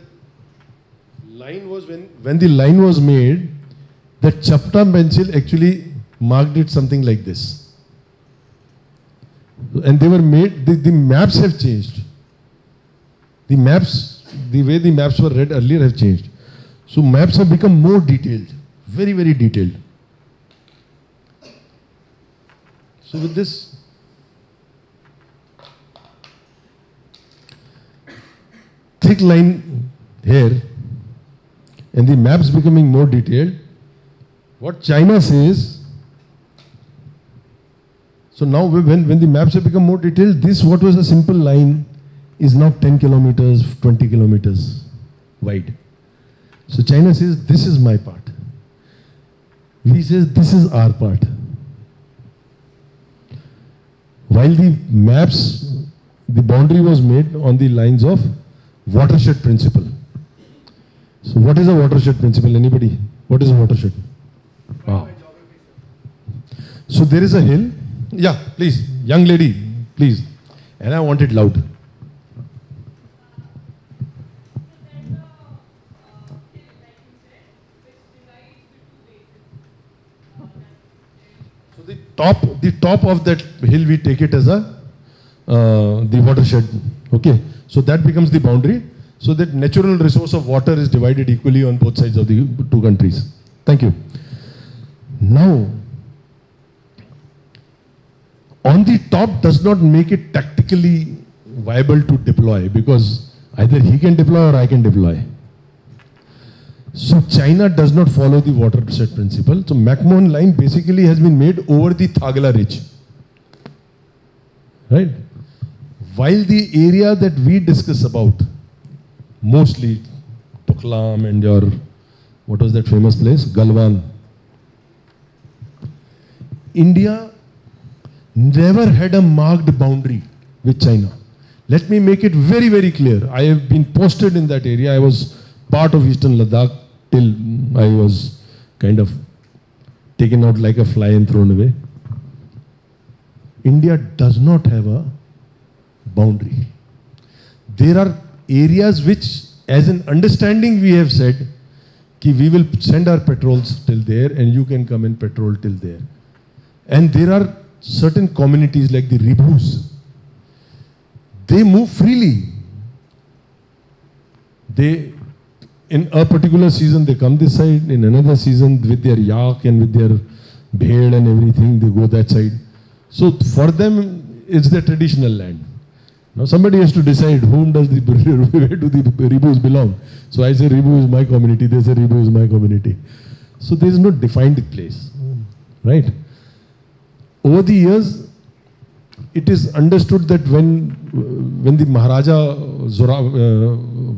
line was, when the line was made, the chapta pencil actually marked it something like this. And they were made, the maps have changed. The maps, the way the maps were read earlier have changed. So maps have become more detailed, very, very detailed. So with this, thick line here, and the maps becoming more detailed, what China says, so now when the maps have become more detailed, this what was a simple line is now 10 kilometers, 20 kilometers wide. So China says, this is my part. We says, this is our part. While the maps, the boundary was made on the lines of watershed principle. So what is a watershed principle? Anybody? What is a watershed? Ah. So there is a hill. Yeah, please, young lady, please. And I want it loud. So the top of that hill, we take it as a the watershed. Okay, so that becomes the boundary. So that natural resource of water is divided equally on both sides of the two countries. Thank you. Now, on the top does not make it tactically viable to deploy, because either he can deploy or I can deploy. So China does not follow the watershed principle. So McMahon line basically has been made over the Thagla Ridge. Right? While the area that we discuss about, mostly Tuklam and your, what was that famous place? Galwan. India never had a marked boundary with China. Let me make it very, very clear. I have been posted in that area. I was part of Eastern Ladakh till I was kind of taken out like a fly and thrown away. India does not have a boundary. There are areas which, as an understanding, we have said, ki we will send our patrols till there and you can come and patrol till there. And there are certain communities like the Ribus. They move freely. They, in a particular season, they come this side. In another season, with their yak and with their bhed and everything, they go that side. So for them, it's their traditional land. Now somebody has to decide where do the Ribus belong. So I say Ribu is my community, they say Ribu is my community. So there is no defined place, right? Over the years, it is understood that when the Maharaja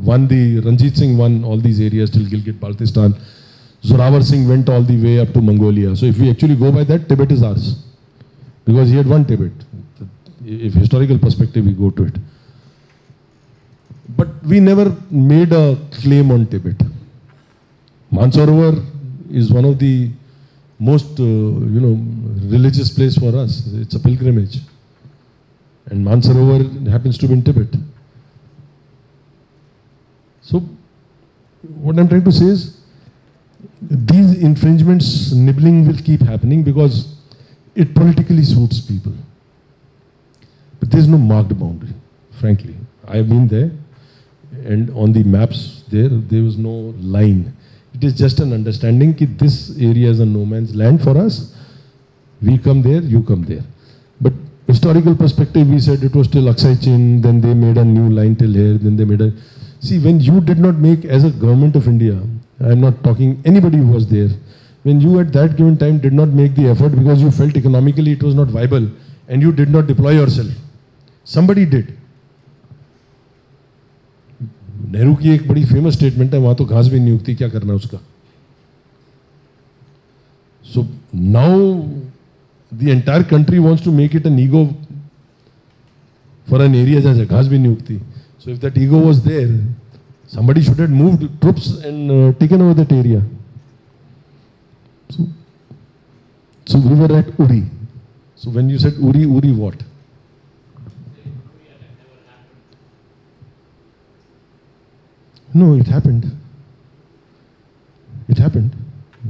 won, the Ranjit Singh won all these areas till Gilgit-Baltistan, Zorawar Singh went all the way up to Mongolia. So if we actually go by that, Tibet is ours, because he had won Tibet. If historical perspective we go to it. But we never made a claim on Tibet. Mansarovar is one of the most, religious place for us. It's a pilgrimage. And Mansarovar happens to be in Tibet. So, what I'm trying to say is, these infringements, nibbling will keep happening because it politically suits people. But there's no marked boundary, frankly. I've been there, and on the maps there was no line. It is just an understanding that this area is a no man's land for us. We come there, you come there. But historical perspective, we said it was till Aksai Chin, then they made a new line till here, then they made a... See, when you did not make, as a government of India, I'm not talking anybody who was there, when you at that given time did not make the effort because you felt economically it was not viable and you did not deploy yourself, somebody did. Nehru की एक बड़ी famous statement है, वहां तो घास भी नहीं उगती, क्या करना उसका. So now the entire country wants to make it an ego for an area जहाँ घास भी नहीं उगती. So if that ego was there, somebody should have moved troops and taken over that area. So we were at Uri. So when you said Uri, Uri what? No, it happened. It happened.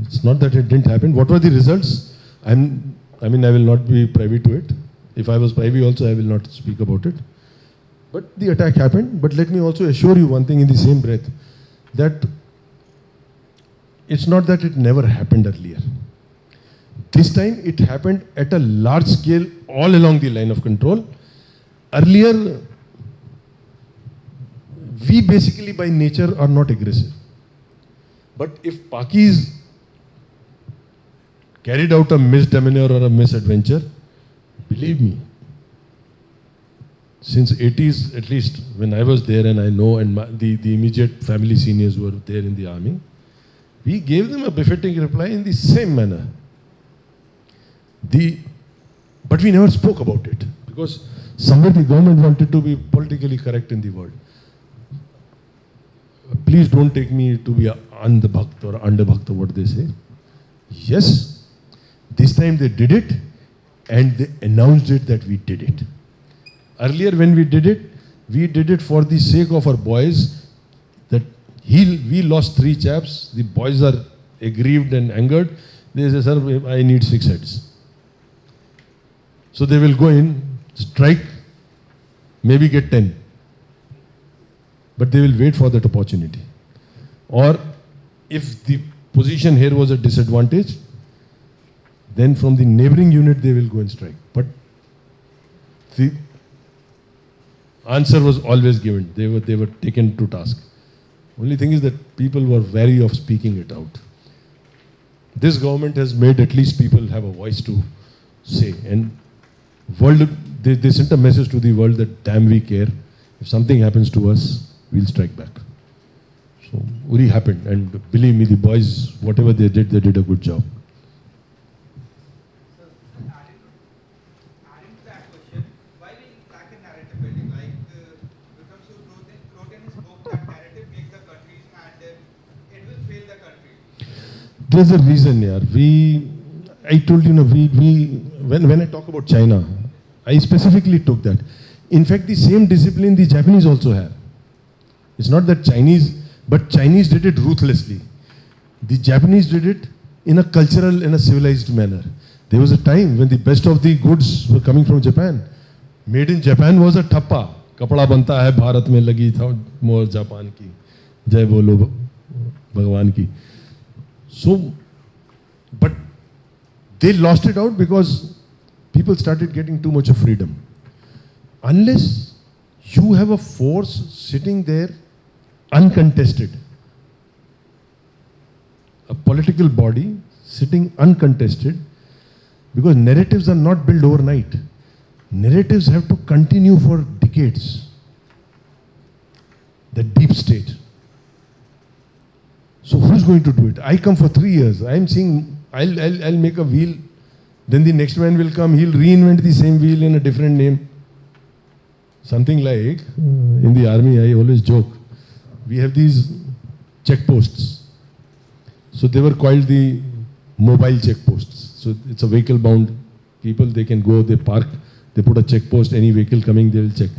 It's not that it didn't happen. What were the results? I will not be privy to it. If I was privy also, I will not speak about it. But the attack happened. But let me also assure you one thing in the same breath, that it's not that it never happened earlier. This time it happened at a large scale all along the line of control. Earlier, we basically by nature are not aggressive. But if Pakis carried out a misdemeanor or a misadventure, believe me, since 80s, at least when I was there and I know, and the immediate family seniors who were there in the army, we gave them a befitting reply in the same manner. But we never spoke about it because somewhere the government wanted to be politically correct in the world. Please don't take me to be andhbhakt or andhbhakt, what they say. Yes, this time they did it and they announced it that we did it. Earlier when we did it for the sake of our boys, that we lost 3 chaps, the boys are aggrieved and angered. They say, sir, I need 6 heads. So they will go in, strike, maybe get 10. But they will wait for that opportunity. Or if the position here was a disadvantage, then from the neighboring unit they will go and strike. But the answer was always given. They were taken to task. Only thing is that people were wary of speaking it out. This government has made at least people have a voice to say. And world, they sent a message to the world that damn we care. If something happens to us, we'll strike back. So Uri happened, and believe me, the boys, whatever they did a good job. Adding to that question, why we lack a narrative building? Like Vikram Protein spoke that narrative make the countries and it will fail the country. There's a reason, yaar. I told you, when I talk about China, I specifically took that. In fact, the same discipline the Japanese also have. It's not that but Chinese did it ruthlessly. The Japanese did it in a cultural and a civilized manner. There was a time when the best of the goods were coming from Japan. Made in Japan was a thappa. Kapda banta hai Bharat mein lagi tha more Japan ki. Jai bolo Bhagwan ki. So, but they lost it out because people started getting too much of freedom. Unless you have a force sitting there uncontested, a political body sitting uncontested, because narratives are not built overnight. Narratives have to continue for decades. The deep state. So who's going to do it? I come for 3 years. I'm saying I'll make a wheel. Then the next man will come. He'll reinvent the same wheel in a different name. Something like, in the army, I always joke, we have these checkposts. So they were called the mobile checkposts. So it's a vehicle bound people, they can go, they park, they put a checkpost, any vehicle coming, they will check.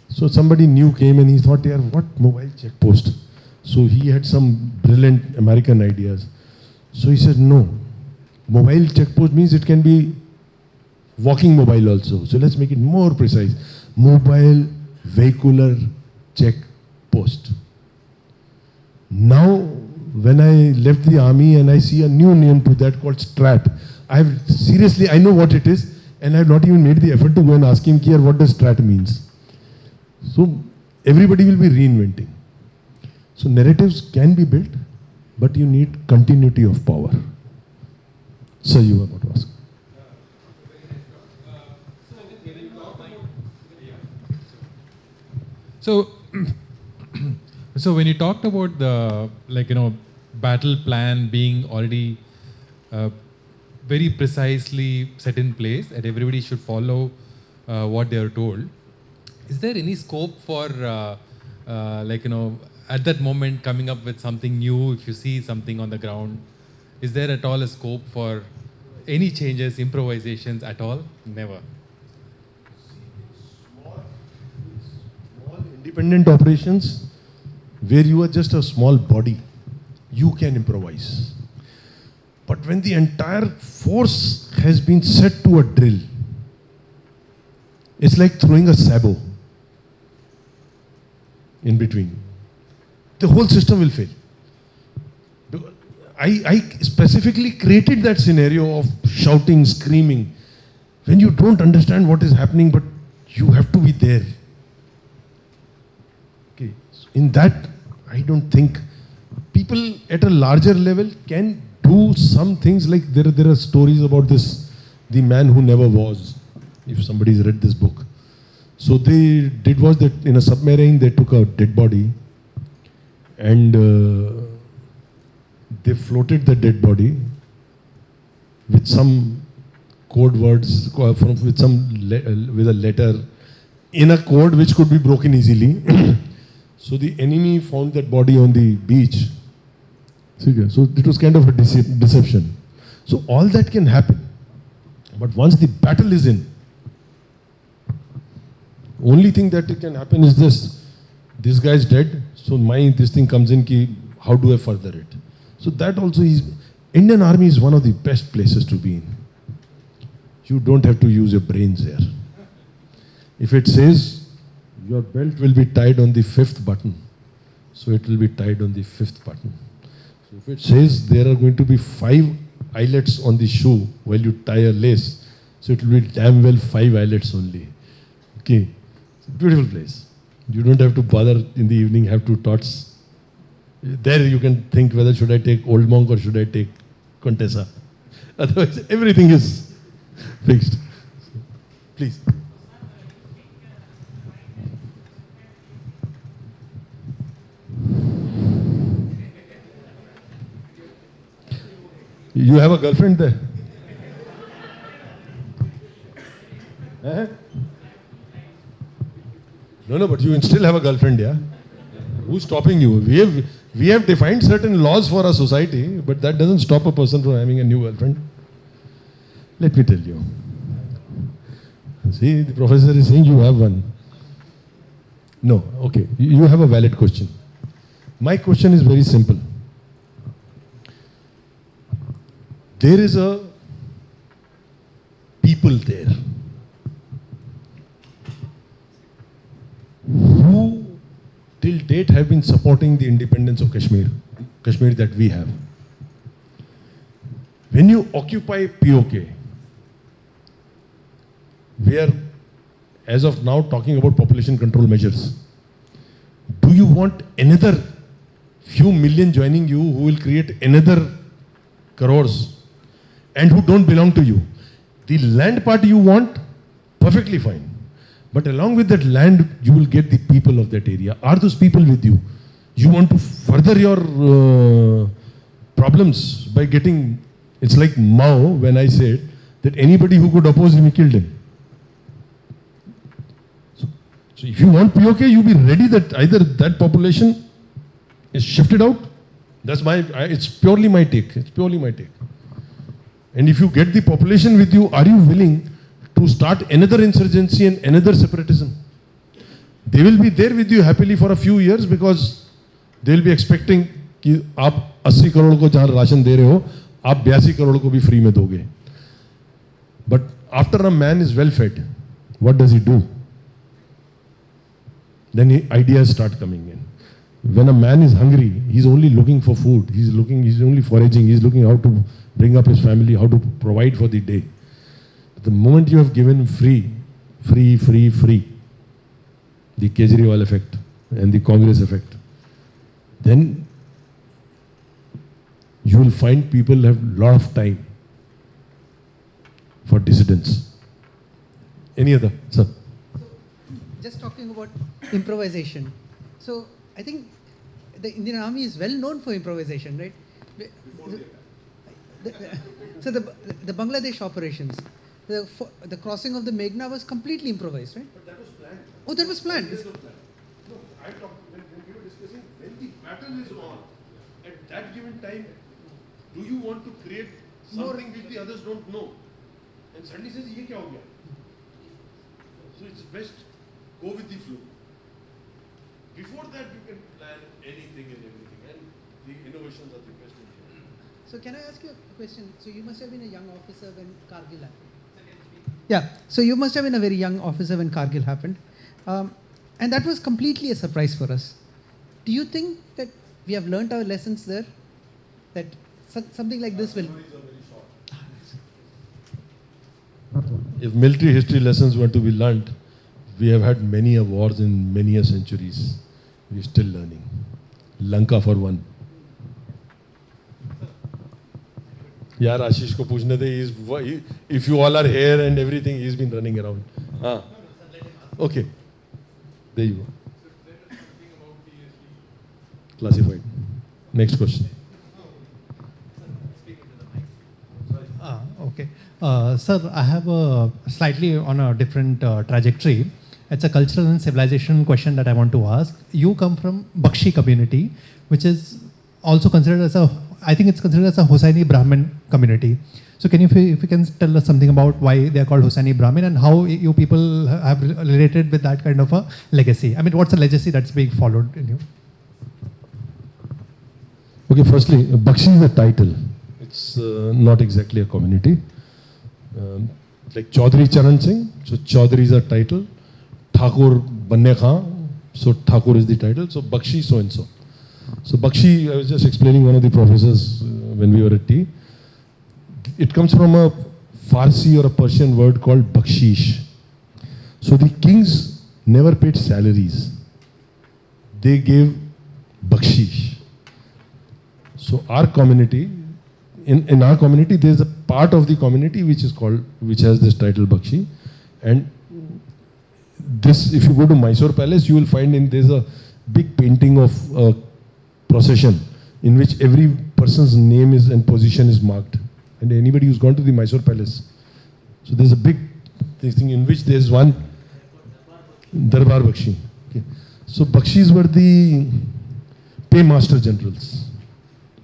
So somebody new came and he thought, yeah, what mobile checkpost? So he had some brilliant American ideas. So he said, no, mobile checkpost means it can be walking mobile also. So let's make it more precise. Mobile vehicular check post. Now, when I left the army and I see a new name to that called STRAT, I know what it is, and I have not even made the effort to go and ask him here what does STRAT means. So everybody will be reinventing. So narratives can be built, but you need continuity of power. Sir, you were about to ask. So when you talked about the, battle plan being already very precisely set in place, that everybody should follow what they are told, is there any scope for, at that moment coming up with something new, if you see something on the ground, is there at all a scope for any changes, improvisations at all? Never. Independent operations, where you are just a small body, you can improvise. But when the entire force has been set to a drill, it's like throwing a sabo in between. The whole system will fail. I specifically created that scenario of shouting, screaming. when you don't understand what is happening, but you have to be there. Okay, so in that, I don't think people at a larger level can do some things like there are stories about this, the man who never was, if somebody's read this book. So they did was that in a submarine they took a dead body and they floated the dead body with some code words, with a letter in a code which could be broken easily. So the enemy found that body on the beach. So it was kind of a deception. So all that can happen. But once the battle is in, only thing that can happen is this guy is dead, so this thing comes in, how do I further it? So that also is, Indian Army is one of the best places to be in. You don't have to use your brains there. If it says your belt will be tied on the 5th button, so it will be tied on the 5th button. So if it says there are going to be 5 eyelets on the shoe while you tie a lace, so it will be damn well 5 eyelets only. Okay. It's a beautiful place. You don't have to bother in the evening, have 2 thoughts. There you can think whether should I take Old Monk or should I take Contessa. Otherwise, everything is fixed. Please. You have a girlfriend there? No, but you still have a girlfriend, yeah? Who's stopping you? We have defined certain laws for our society, but that doesn't stop a person from having a new girlfriend. Let me tell you. See, the professor is saying you have one. No, okay. You have a valid question. My question is very simple. There is a people there who till date have been supporting the independence of Kashmir that we have. When you occupy POK, we are as of now talking about population control measures. Do you want another few million joining you who will create another crores and who don't belong to you? The land part you want, perfectly fine. But along with that land, you will get the people of that area. Are those people with you? You want to further your problems by getting, it's like Mao when I said that anybody who could oppose him, he killed him. So if you want POK, you be ready that either that population is shifted out. That's it's purely my take. It's purely my take. And if you get the population with you, are you willing to start another insurgency and another separatism? They will be there with you happily for a few years because they will be expecting कि आप 80 करोड़ को जहाँ ration दे रहे हो, आप 82 करोड़ को भी free में दोगे. But after a man is well fed, what does he do? Then ideas start coming in. When a man is hungry, he's only looking for food. He's only foraging. He's looking how to bring up his family, how to provide for the day. But the moment you have given free, the Kejriwal effect and the Congress effect, then you will find people have a lot of time for dissidents. Any other, sir? Just talking about improvisation. So I think the Indian Army is well known for improvisation, right? So the Bangladesh operations, the crossing of the Meghna was completely improvised, right? But that was planned. Oh, that was planned. No, I talked when we were discussing when the battle is on. At that given time, do you want to create something which the others don't know? And suddenly says, "Ye kya ho gaya?" So it's best go with the flow. Before that, you can plan anything and everything, and the innovations are the best. So can I ask you a question? So you must have been a young officer when Kargil happened. Yeah. So you must have been a very young officer when Kargil happened, and that was completely a surprise for us. Do you think that we have learnt our lessons there? That something like this will. if military history lessons were to be learnt, we have had many wars in many centuries. We are still learning. Lanka for one. यार आशीष को पूछने थे, if you all are here and everything, he's been running around. Okay, there you go. Classified. Next question. Okay. Sir, I have a slightly on a different trajectory. It's a cultural and civilization question that I want to ask. You come from Bakshi community, which is also considered as a, I think it's considered as a Hossaini Brahmin community. So can you, if you can tell us something about why they are called Hossaini Brahmin and how you people have related with that kind of a legacy? I mean, what's the legacy that's being followed in you? Okay, firstly, Bakshi is a title. It's not exactly a community. Like Chaudhary Charan Singh, so Chaudhary is a title. Thakur Banne Khan, so Thakur is the title. So Bakshi so and so. So Bakshi, I was just explaining one of the professors when we were at tea. It comes from a Farsi or a Persian word called bakshish. So the kings never paid salaries. They gave bakshish. So our community, in our community, there is a part of the community which is called, which has this title Bakshi. And this, if you go to Mysore Palace, you will find there's a big painting of a procession in which every person's name is and position is marked. And anybody who's gone to the Mysore Palace, so there's a big thing in which there's one Darbar Bakshi. Okay. So Bakshis were the paymaster generals,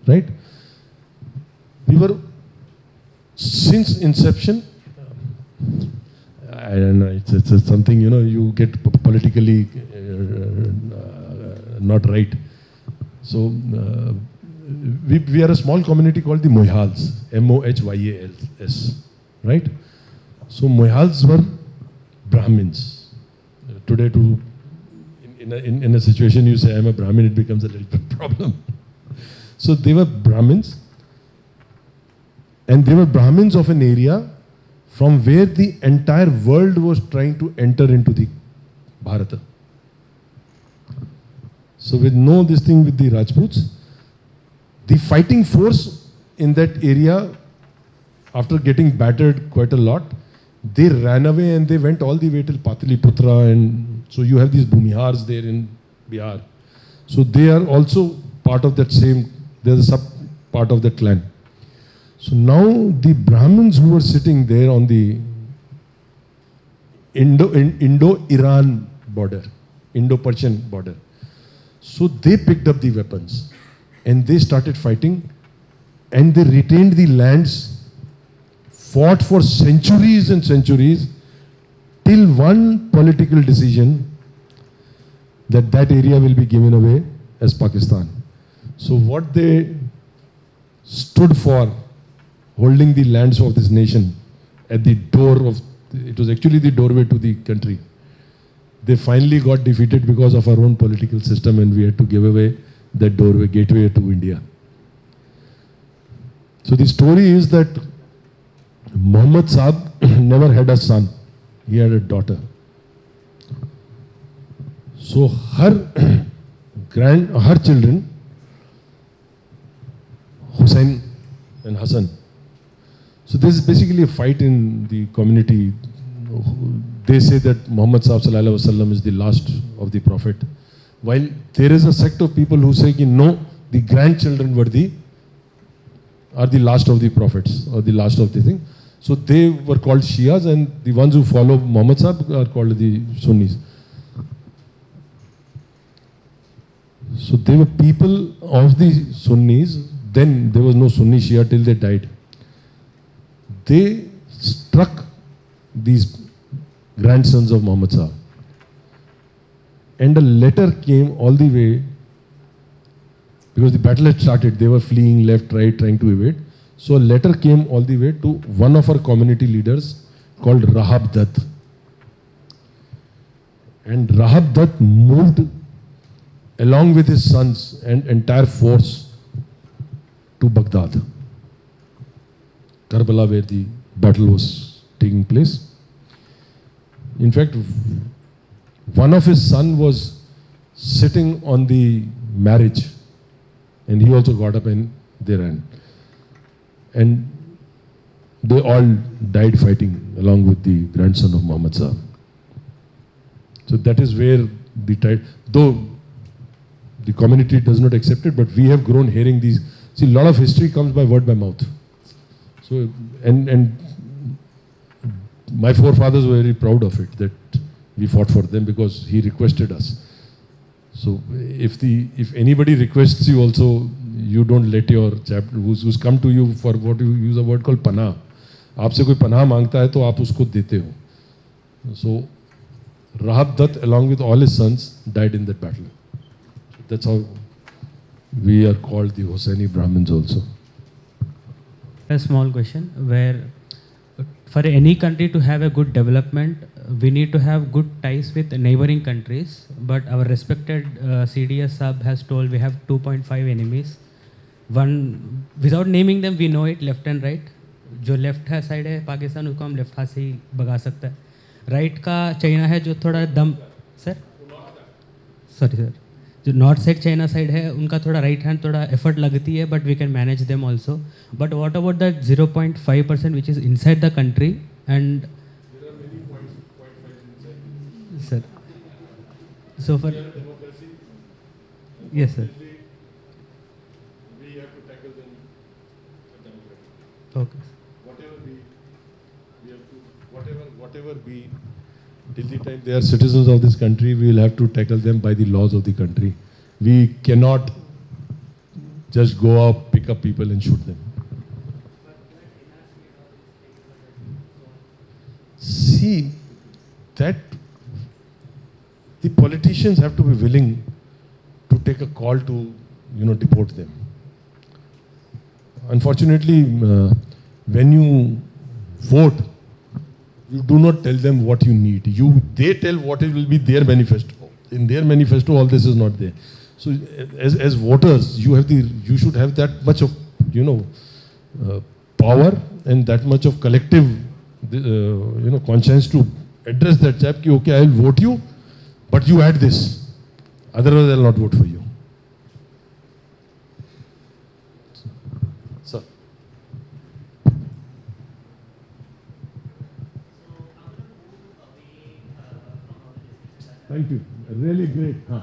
right? We were, since inception, I don't know, it's something, you know, you get politically not right. So we are a small community called the Mohyals, Mohyals, right? So Mohyals were Brahmins. Today, in a situation you say I'm a Brahmin, it becomes a little bit problem. So they were Brahmins, and they were Brahmins of an area from where the entire world was trying to enter into the Bharata. So with this thing with the Rajputs, the fighting force in that area, after getting battered quite a lot, they ran away and they went all the way till Pataliputra, and so you have these Bhumihars there in Bihar. So they are also part of that same, they're a sub part of the clan. So now the Brahmins who were sitting there on the Indo-Iran border, Indo-Persian border, so they picked up the weapons and they started fighting, and they retained the lands, fought for centuries and centuries, till one political decision that that area will be given away as Pakistan. So what they stood for, holding the lands of this nation at the door of, it was actually the doorway to the country. They finally got defeated because of our own political system, and we had to give away that doorway, gateway to India. So the story is that Muhammad Saab never had a son. He had a daughter. So her children, Hussain and Hassan. So this is basically a fight in the community. They say that Muhammad Sallallahu Alaihi Wasallam is the last of the Prophet. While there is a sect of people who say no, the grandchildren are the last of the prophets, or the last of the thing. So they were called Shias, and the ones who follow Muhammad Sahib are called the Sunnis. So they were people of the Sunnis. Then there was no Sunni Shia till they died. They struck these grandsons of Muhammad Sahib. And a letter came all the way, because the battle had started, they were fleeing left, right, trying to evade. So a letter came all the way to one of our community leaders called Rahab Dutt. And Rahab Dutt moved along with his sons and entire force to Baghdad, Karbala, where the battle was taking place. In fact, one of his son was sitting on the marriage, and he also got up and they ran. And they all died fighting along with the grandson of Muhammad Sahib. So that is where the tide, though the community does not accept it, but we have grown hearing these. See, a lot of history comes by word by mouth. So, and my forefathers were very proud of it, that we fought for them because he requested us. So if anybody requests you also, you don't let your chapter, who's come to you for what you use a word called pana. आपसे कोई पनाह मांगता है तो आप उसको देते हो. So Rahab Dutt along with all his sons died in that battle. That's how we are called the Hosseini Brahmins also. A small question where for any country to have a good development, we need to have good ties with neighboring countries. But our respected CDS sub has told we have 2.5 enemies. One, without naming them, we know it, left and right. जो left है side है पाकिस्तान, उसको हम left हाथ से ही भगा सकते हैं. राइट का चाइना है जो थोड़ा दम सर सॉरी सर जो नॉर्थ साइड चाइना साइड है उनका थोड़ा राइट हैंड थोड़ा एफर्ट लगती है, but we can manage them also. But what about that 0.5% which is inside the country and sir so for yes sir okay. Whatever be, till the time they are citizens of this country, we will have to tackle them by the laws of the country. We cannot just go out, pick up people and shoot them. See, that the politicians have to be willing to take a call to, deport them. Unfortunately, when you vote, you do not tell them what you need. They tell what it will be their manifesto. In their manifesto, all this is not there. So, as voters, you should have that much of, power and that much of collective, conscience to address that chap. Ki, okay, I will vote you, but you add this. Otherwise, I will not vote for you. Sir. Thank you. Really great. Huh.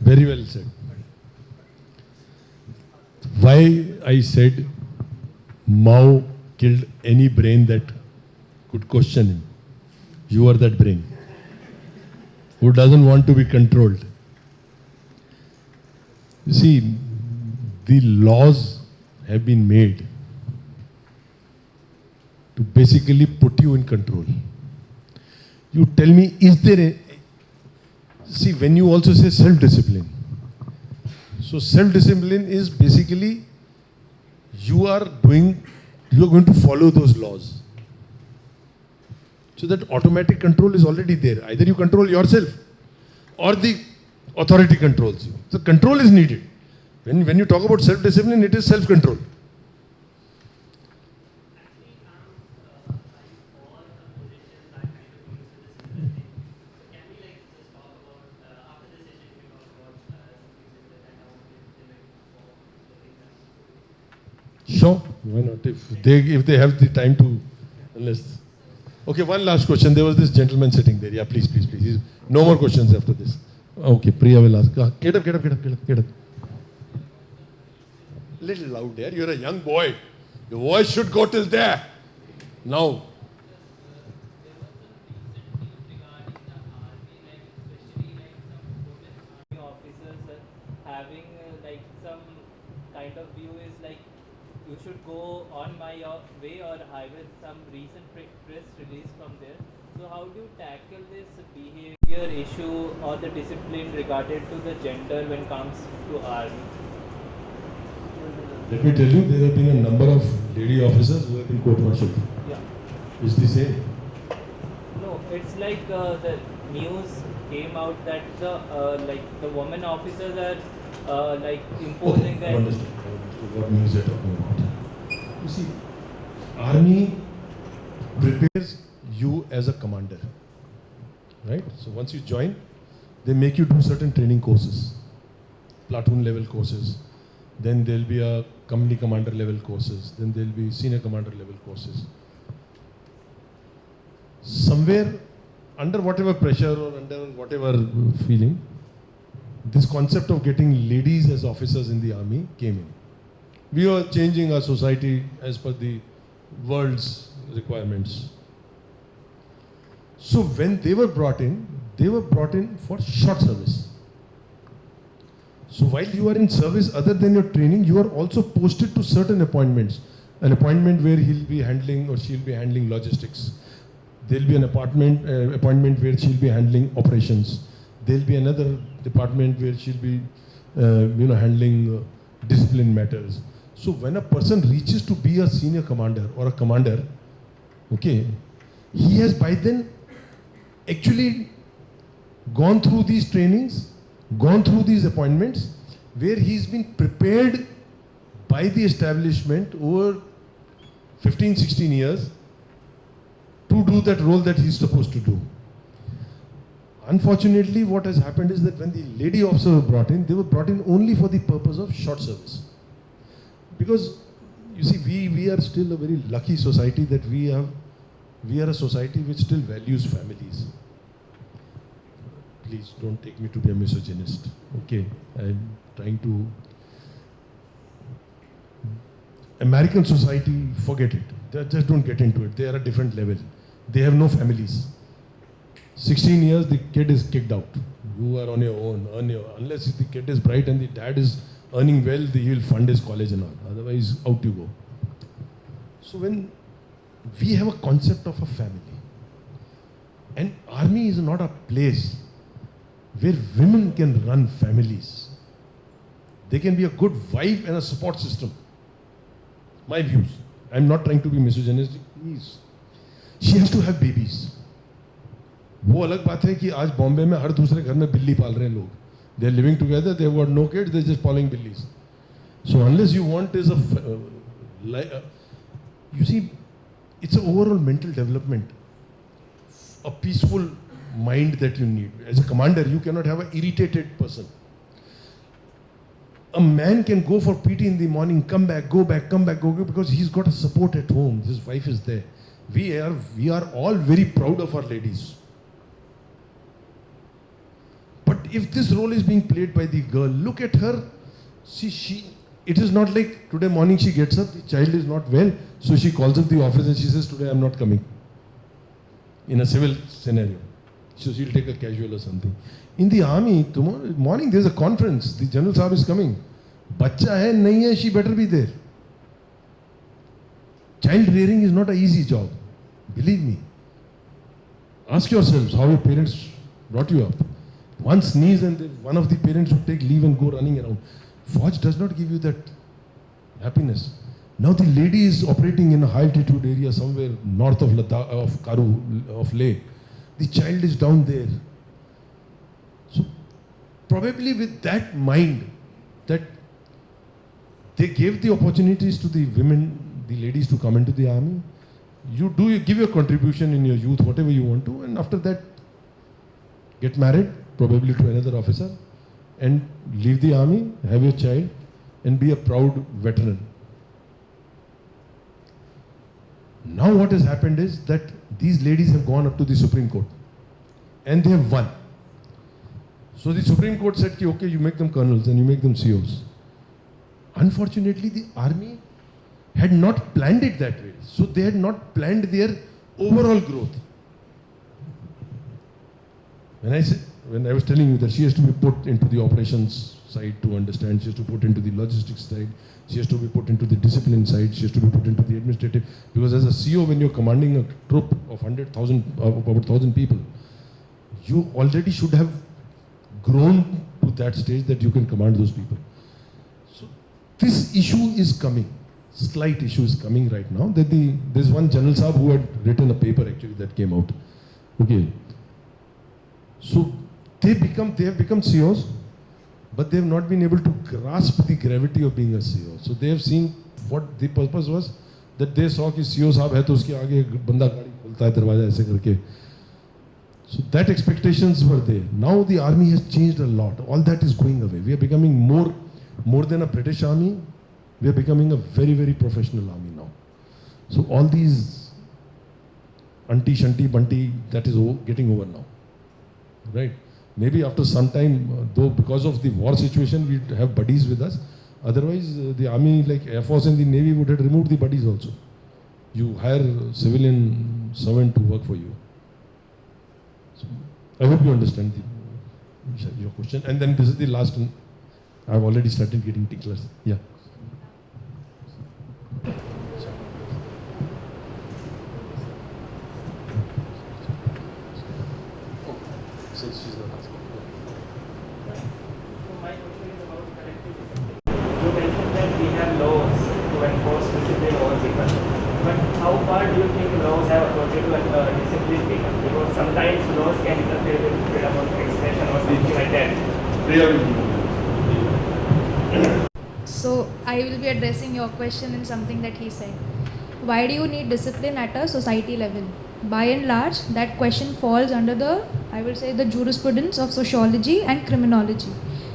Very well said. Why I said Mao killed any brain that could question him. You are that brain who doesn't want to be controlled. You see, the laws have been made to basically put you in control. You tell me, is there see, when you also say self-discipline. So self-discipline is basically you are going to follow those laws. So that automatic control is already there. Either you control yourself or the authority controls you. So control is needed. When you talk about self-discipline, it is self-control. Sure, why not? If they have the time to, unless. Okay, one last question. There was this gentleman sitting there. Yeah, please, please, please. No more questions after this. Okay, Priya will ask. Get up, get up, get up, get up, get up. Little loud there. You're a young boy. Your voice should go till there. Now. Having like some kind of view is like you should go on my way or highway. Some recent press release from there. So how do you tackle this behavior issue or the discipline regarded to the gender when it comes to army? Let me tell you, there have been a number of lady officers who have been court-martialed. Yeah. Is the same? No, it's like the news came out that the women officers are like imposing I that. understand what news you're talking about. You see, army prepares you as a commander, right? So once you join, they make you do certain training courses, platoon level courses. Then there'll be a company commander level courses. Then there'll be senior commander level courses. Somewhere under whatever pressure or under whatever feeling, this concept of getting ladies as officers in the army came in. We are changing our society as per the world's requirements. So when they were brought in for short service. So while you are in service, other than your training, you are also posted to certain appointments. An appointment where he'll be handling or she'll be handling logistics. There'll be an appointment where she'll be handling operations. There'll be another department where she'll be, handling discipline matters. So when a person reaches to be a senior commander or a commander, okay, he has by then actually gone through these trainings, gone through these appointments, where he's been prepared by the establishment over 15, 16 years to do that role that he's supposed to do. Unfortunately, what has happened is that when the lady officers were brought in, they were brought in only for the purpose of short service. Because, you see, we are still a very lucky society that we are a society which still values families. Please don't take me to be a misogynist. Okay, I'm trying to. American society, forget it. Just don't get into it. They are a different level. They have no families. 16 years, the kid is kicked out. You are on your own. Unless the kid is bright and the dad is earning well, he will fund his college and all. Otherwise, out you go. So when we have a concept of a family, and army is not a place where women can run families. They can be a good wife and a support system. My views. I'm not trying to be misogynistic. Please. She has to have babies. वो अलग बात है कि आज बॉम्बे में हर दूसरे घर में बिल्ली पाल रहे हैं लोग. They're living together, they've got no kids, they're just following billies. So unless you want is you see, it's an overall mental development. A peaceful mind that you need. As a commander, you cannot have an irritated person. A man can go for PT in the morning, come back, go back, come back, go back, because he's got a support at home. His wife is there. We are all very proud of our ladies. But if this role is being played by the girl, look at her. See, it is not like today morning she gets up, the child is not well, so she calls up the office and she says, today I'm not coming. In a civil scenario. So she'll take a casual or something. In the army, tomorrow morning there's a conference. The General Sahab is coming. Bachcha hai, nahi hai, she better be there. Child rearing is not an easy job. Believe me. Ask yourselves how your parents brought you up. One sneeze and one of the parents would take leave and go running around. Fauj does not give you that happiness. Now the lady is operating in a high altitude area somewhere north of Ladakh, of Karu, of Leh. The child is down there. So probably with that mind that they gave the opportunities to the women, the ladies to come into the army. You give your contribution in your youth, whatever you want to, and after that get married, probably to another officer, and leave the army, have your child, and be a proud veteran. Now what has happened is that these ladies have gone up to the Supreme Court and they have won. So the Supreme Court said, okay, you make them colonels and you make them COs. Unfortunately, the army had not planned it that way. So they had not planned their overall growth. When I was telling you that she has to be put into the operations side to understand, she has to put into the logistics side, she has to be put into the discipline side, she has to be put into the administrative, because as a CO, when you're commanding a troop of 100,000, about 1,000 people, you already should have grown to that stage that you can command those people. So this issue is coming, slight issue is coming right now. That there's one General Saab who had written a paper actually that came out. Okay. So they have become COs, but they have not been able to grasp the gravity of being a CO. So they have seen what the purpose was, that they saw कि CO साहब है तो उसके आगे बंदा गाड़ी खोलता है दरवाजा ऐसे करके. So that expectations were there. Now the army has changed a lot. All that is going away. We are becoming more than a British army. We are becoming a very, very professional army now. So all these anti, shanti, bunty, that is getting over now. Right? Maybe after some time, though because of the war situation, we have buddies with us. Otherwise, the army, like Air Force and the Navy, would have removed the buddies also. You hire a civilian servant to work for you. So, I hope you understand your question. And then this is the last one. I've already started getting ticklers. Yeah. So I will be addressing your question in something that he said. Why do you need discipline at a society level? By and large, that question falls under the, I will say, the jurisprudence of sociology and criminology.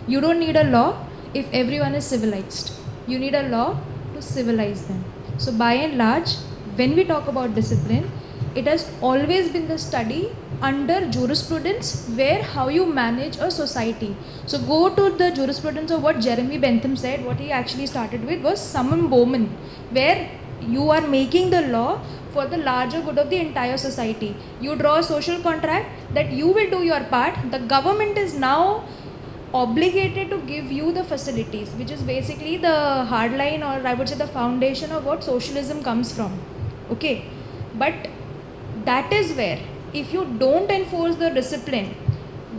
You don't need a law if everyone is civilized. You need a law to civilize them. So by and large, when we talk about discipline, it has always been the study under jurisprudence where how you manage a society. So go to the jurisprudence of what Jeremy Bentham said. What he actually started with was summum bonum, where you are making the law for the larger good of the entire society. You draw a social contract that you will do your part. The government is now obligated to give you the facilities, which is basically the hard line, or I would say the foundation of what socialism comes from. Okay, but that is where if you don't enforce the discipline,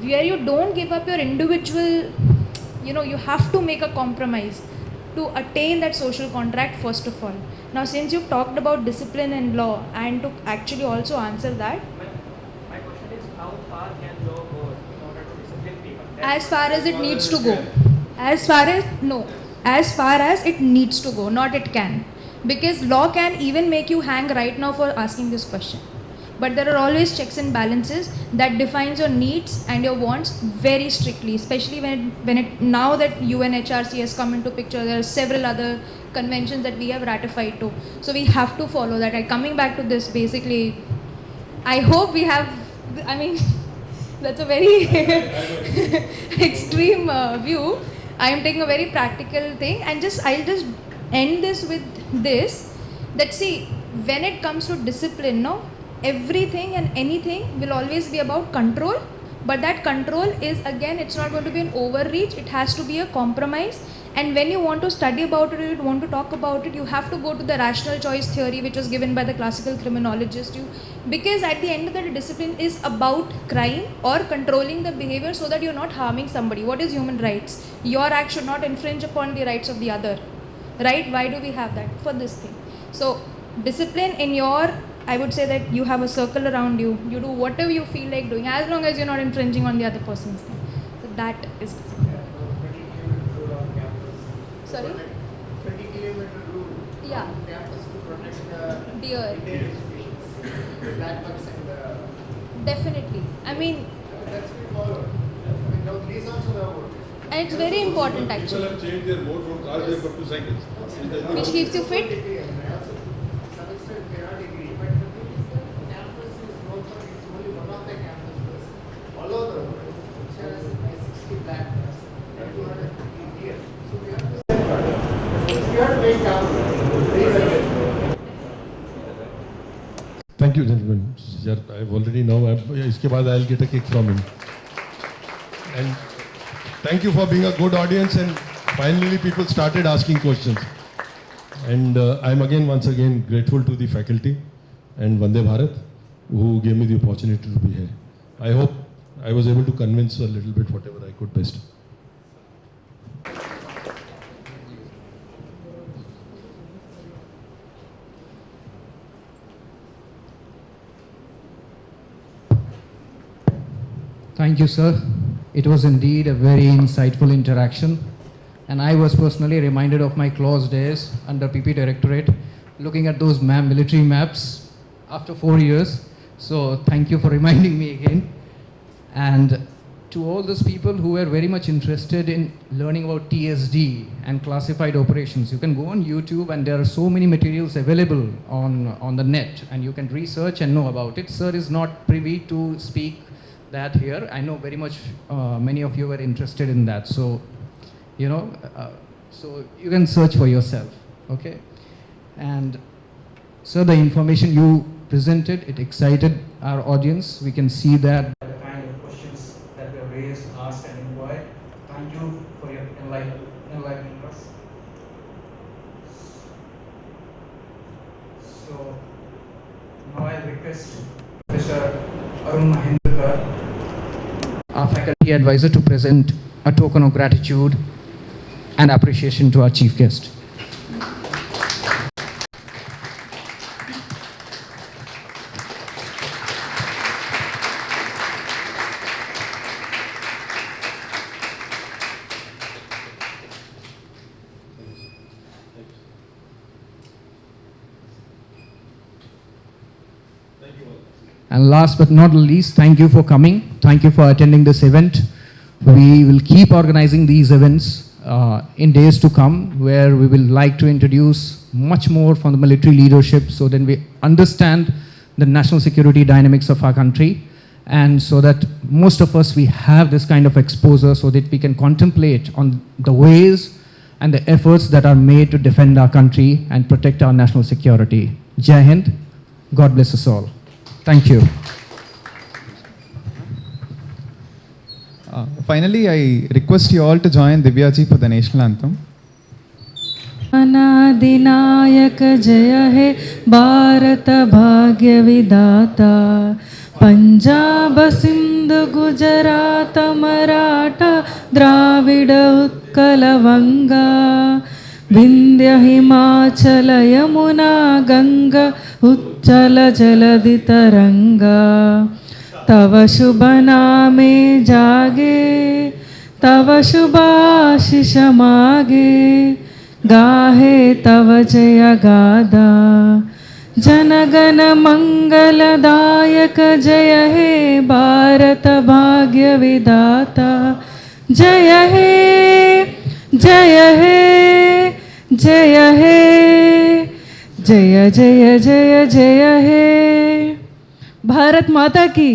where you don't give up your individual, you have to make a compromise to attain that social contract first of all. Now since you've talked about discipline and law, and to actually also answer that, my question is, how far can law go in order to discipline people? As far as it needs to go. As far as it needs to go, not it can. Because law can even make you hang right now for asking this question. But there are always checks and balances that defines your needs and your wants very strictly, especially now that UNHRC has come into picture. There are several other conventions that we have ratified too. So we have to follow that. Coming back to this, basically, I hope we have, that's a very extreme view. I am taking a very practical thing, and I'll just end this with this, that see, when it comes to discipline, everything and anything will always be about control, but that control is, again, it's not going to be an overreach, it has to be a compromise. And when you want to study about it, you want to talk about it, you have to go to the rational choice theory, which was given by the classical criminologist. Because at the end of the day, discipline is about crime or controlling the behavior so that you're not harming somebody. What is human rights? Your act should not infringe upon the rights of the other. Right? Why do we have that? For this thing. So discipline in your, I would say that you have a circle around you. You do whatever you feel like doing, as long as you're not infringing on the other person's thing. So that is discipline. Sorry? 20-kilometer rule. Yeah. Campus to protect deer. Endangered species. Black bugs and Definitely. that's been followed. Now these also have worked. And it's very important actually. People have changed their mode from cars, they've got to cycles. Which keeps you fit? Some extent cannot agree, but the thing is that campus Thank you, gentlemen. Sir, I've already know. इसके बाद I'll get a kick from him. And thank you for being a good audience. And finally, people started asking questions. And I'm once again grateful to the faculty and Vande Bharat who gave me the opportunity to be here. I hope I was able to convince a little bit whatever I could best. Thank you, sir. It was indeed a very insightful interaction. And I was personally reminded of my close days under PP Directorate, looking at those military maps after 4 years. So thank you for reminding me again. And to all those people who were very much interested in learning about TSD and classified operations, you can go on YouTube and there are so many materials available on the net and you can research and know about it. Sir is not privy to speak that here. I know very much many of you were interested in that. So, so you can search for yourself, okay? And so the information you presented, it excited our audience. We can see that. The kind of questions that were raised, asked and inquired. Thank you for your enlightening us. So now I request Professor Arun Mahendrakar, our faculty advisor, to present a token of gratitude and appreciation to our chief guest. And last but not least, thank you for coming. Thank you for attending this event. We will keep organizing these events in days to come, where we will like to introduce much more from the military leadership so that we understand the national security dynamics of our country, and so that most of us, we have this kind of exposure so that we can contemplate on the ways and the efforts that are made to defend our country and protect our national security. Jai Hind. God bless us all. Thank you. Finally, I request you all to join Divyaji for the national anthem. अनादिनायक जय हे भारत भाग्य विधाता पंजाब सिंध गुजरात मराठा द्राविड उत्कल वंगा विंध्य हिमाचल यमुना गंगा उच्चल जलधि तरंगा तव शुभ नामे जागे तव शुभाशिष मागे गाहे तव जय गादा जनगण मंगलदायक जय हे भारत भाग्य विधाता जय हे जय हे जय हे जय जय जय जय हे भारत माता की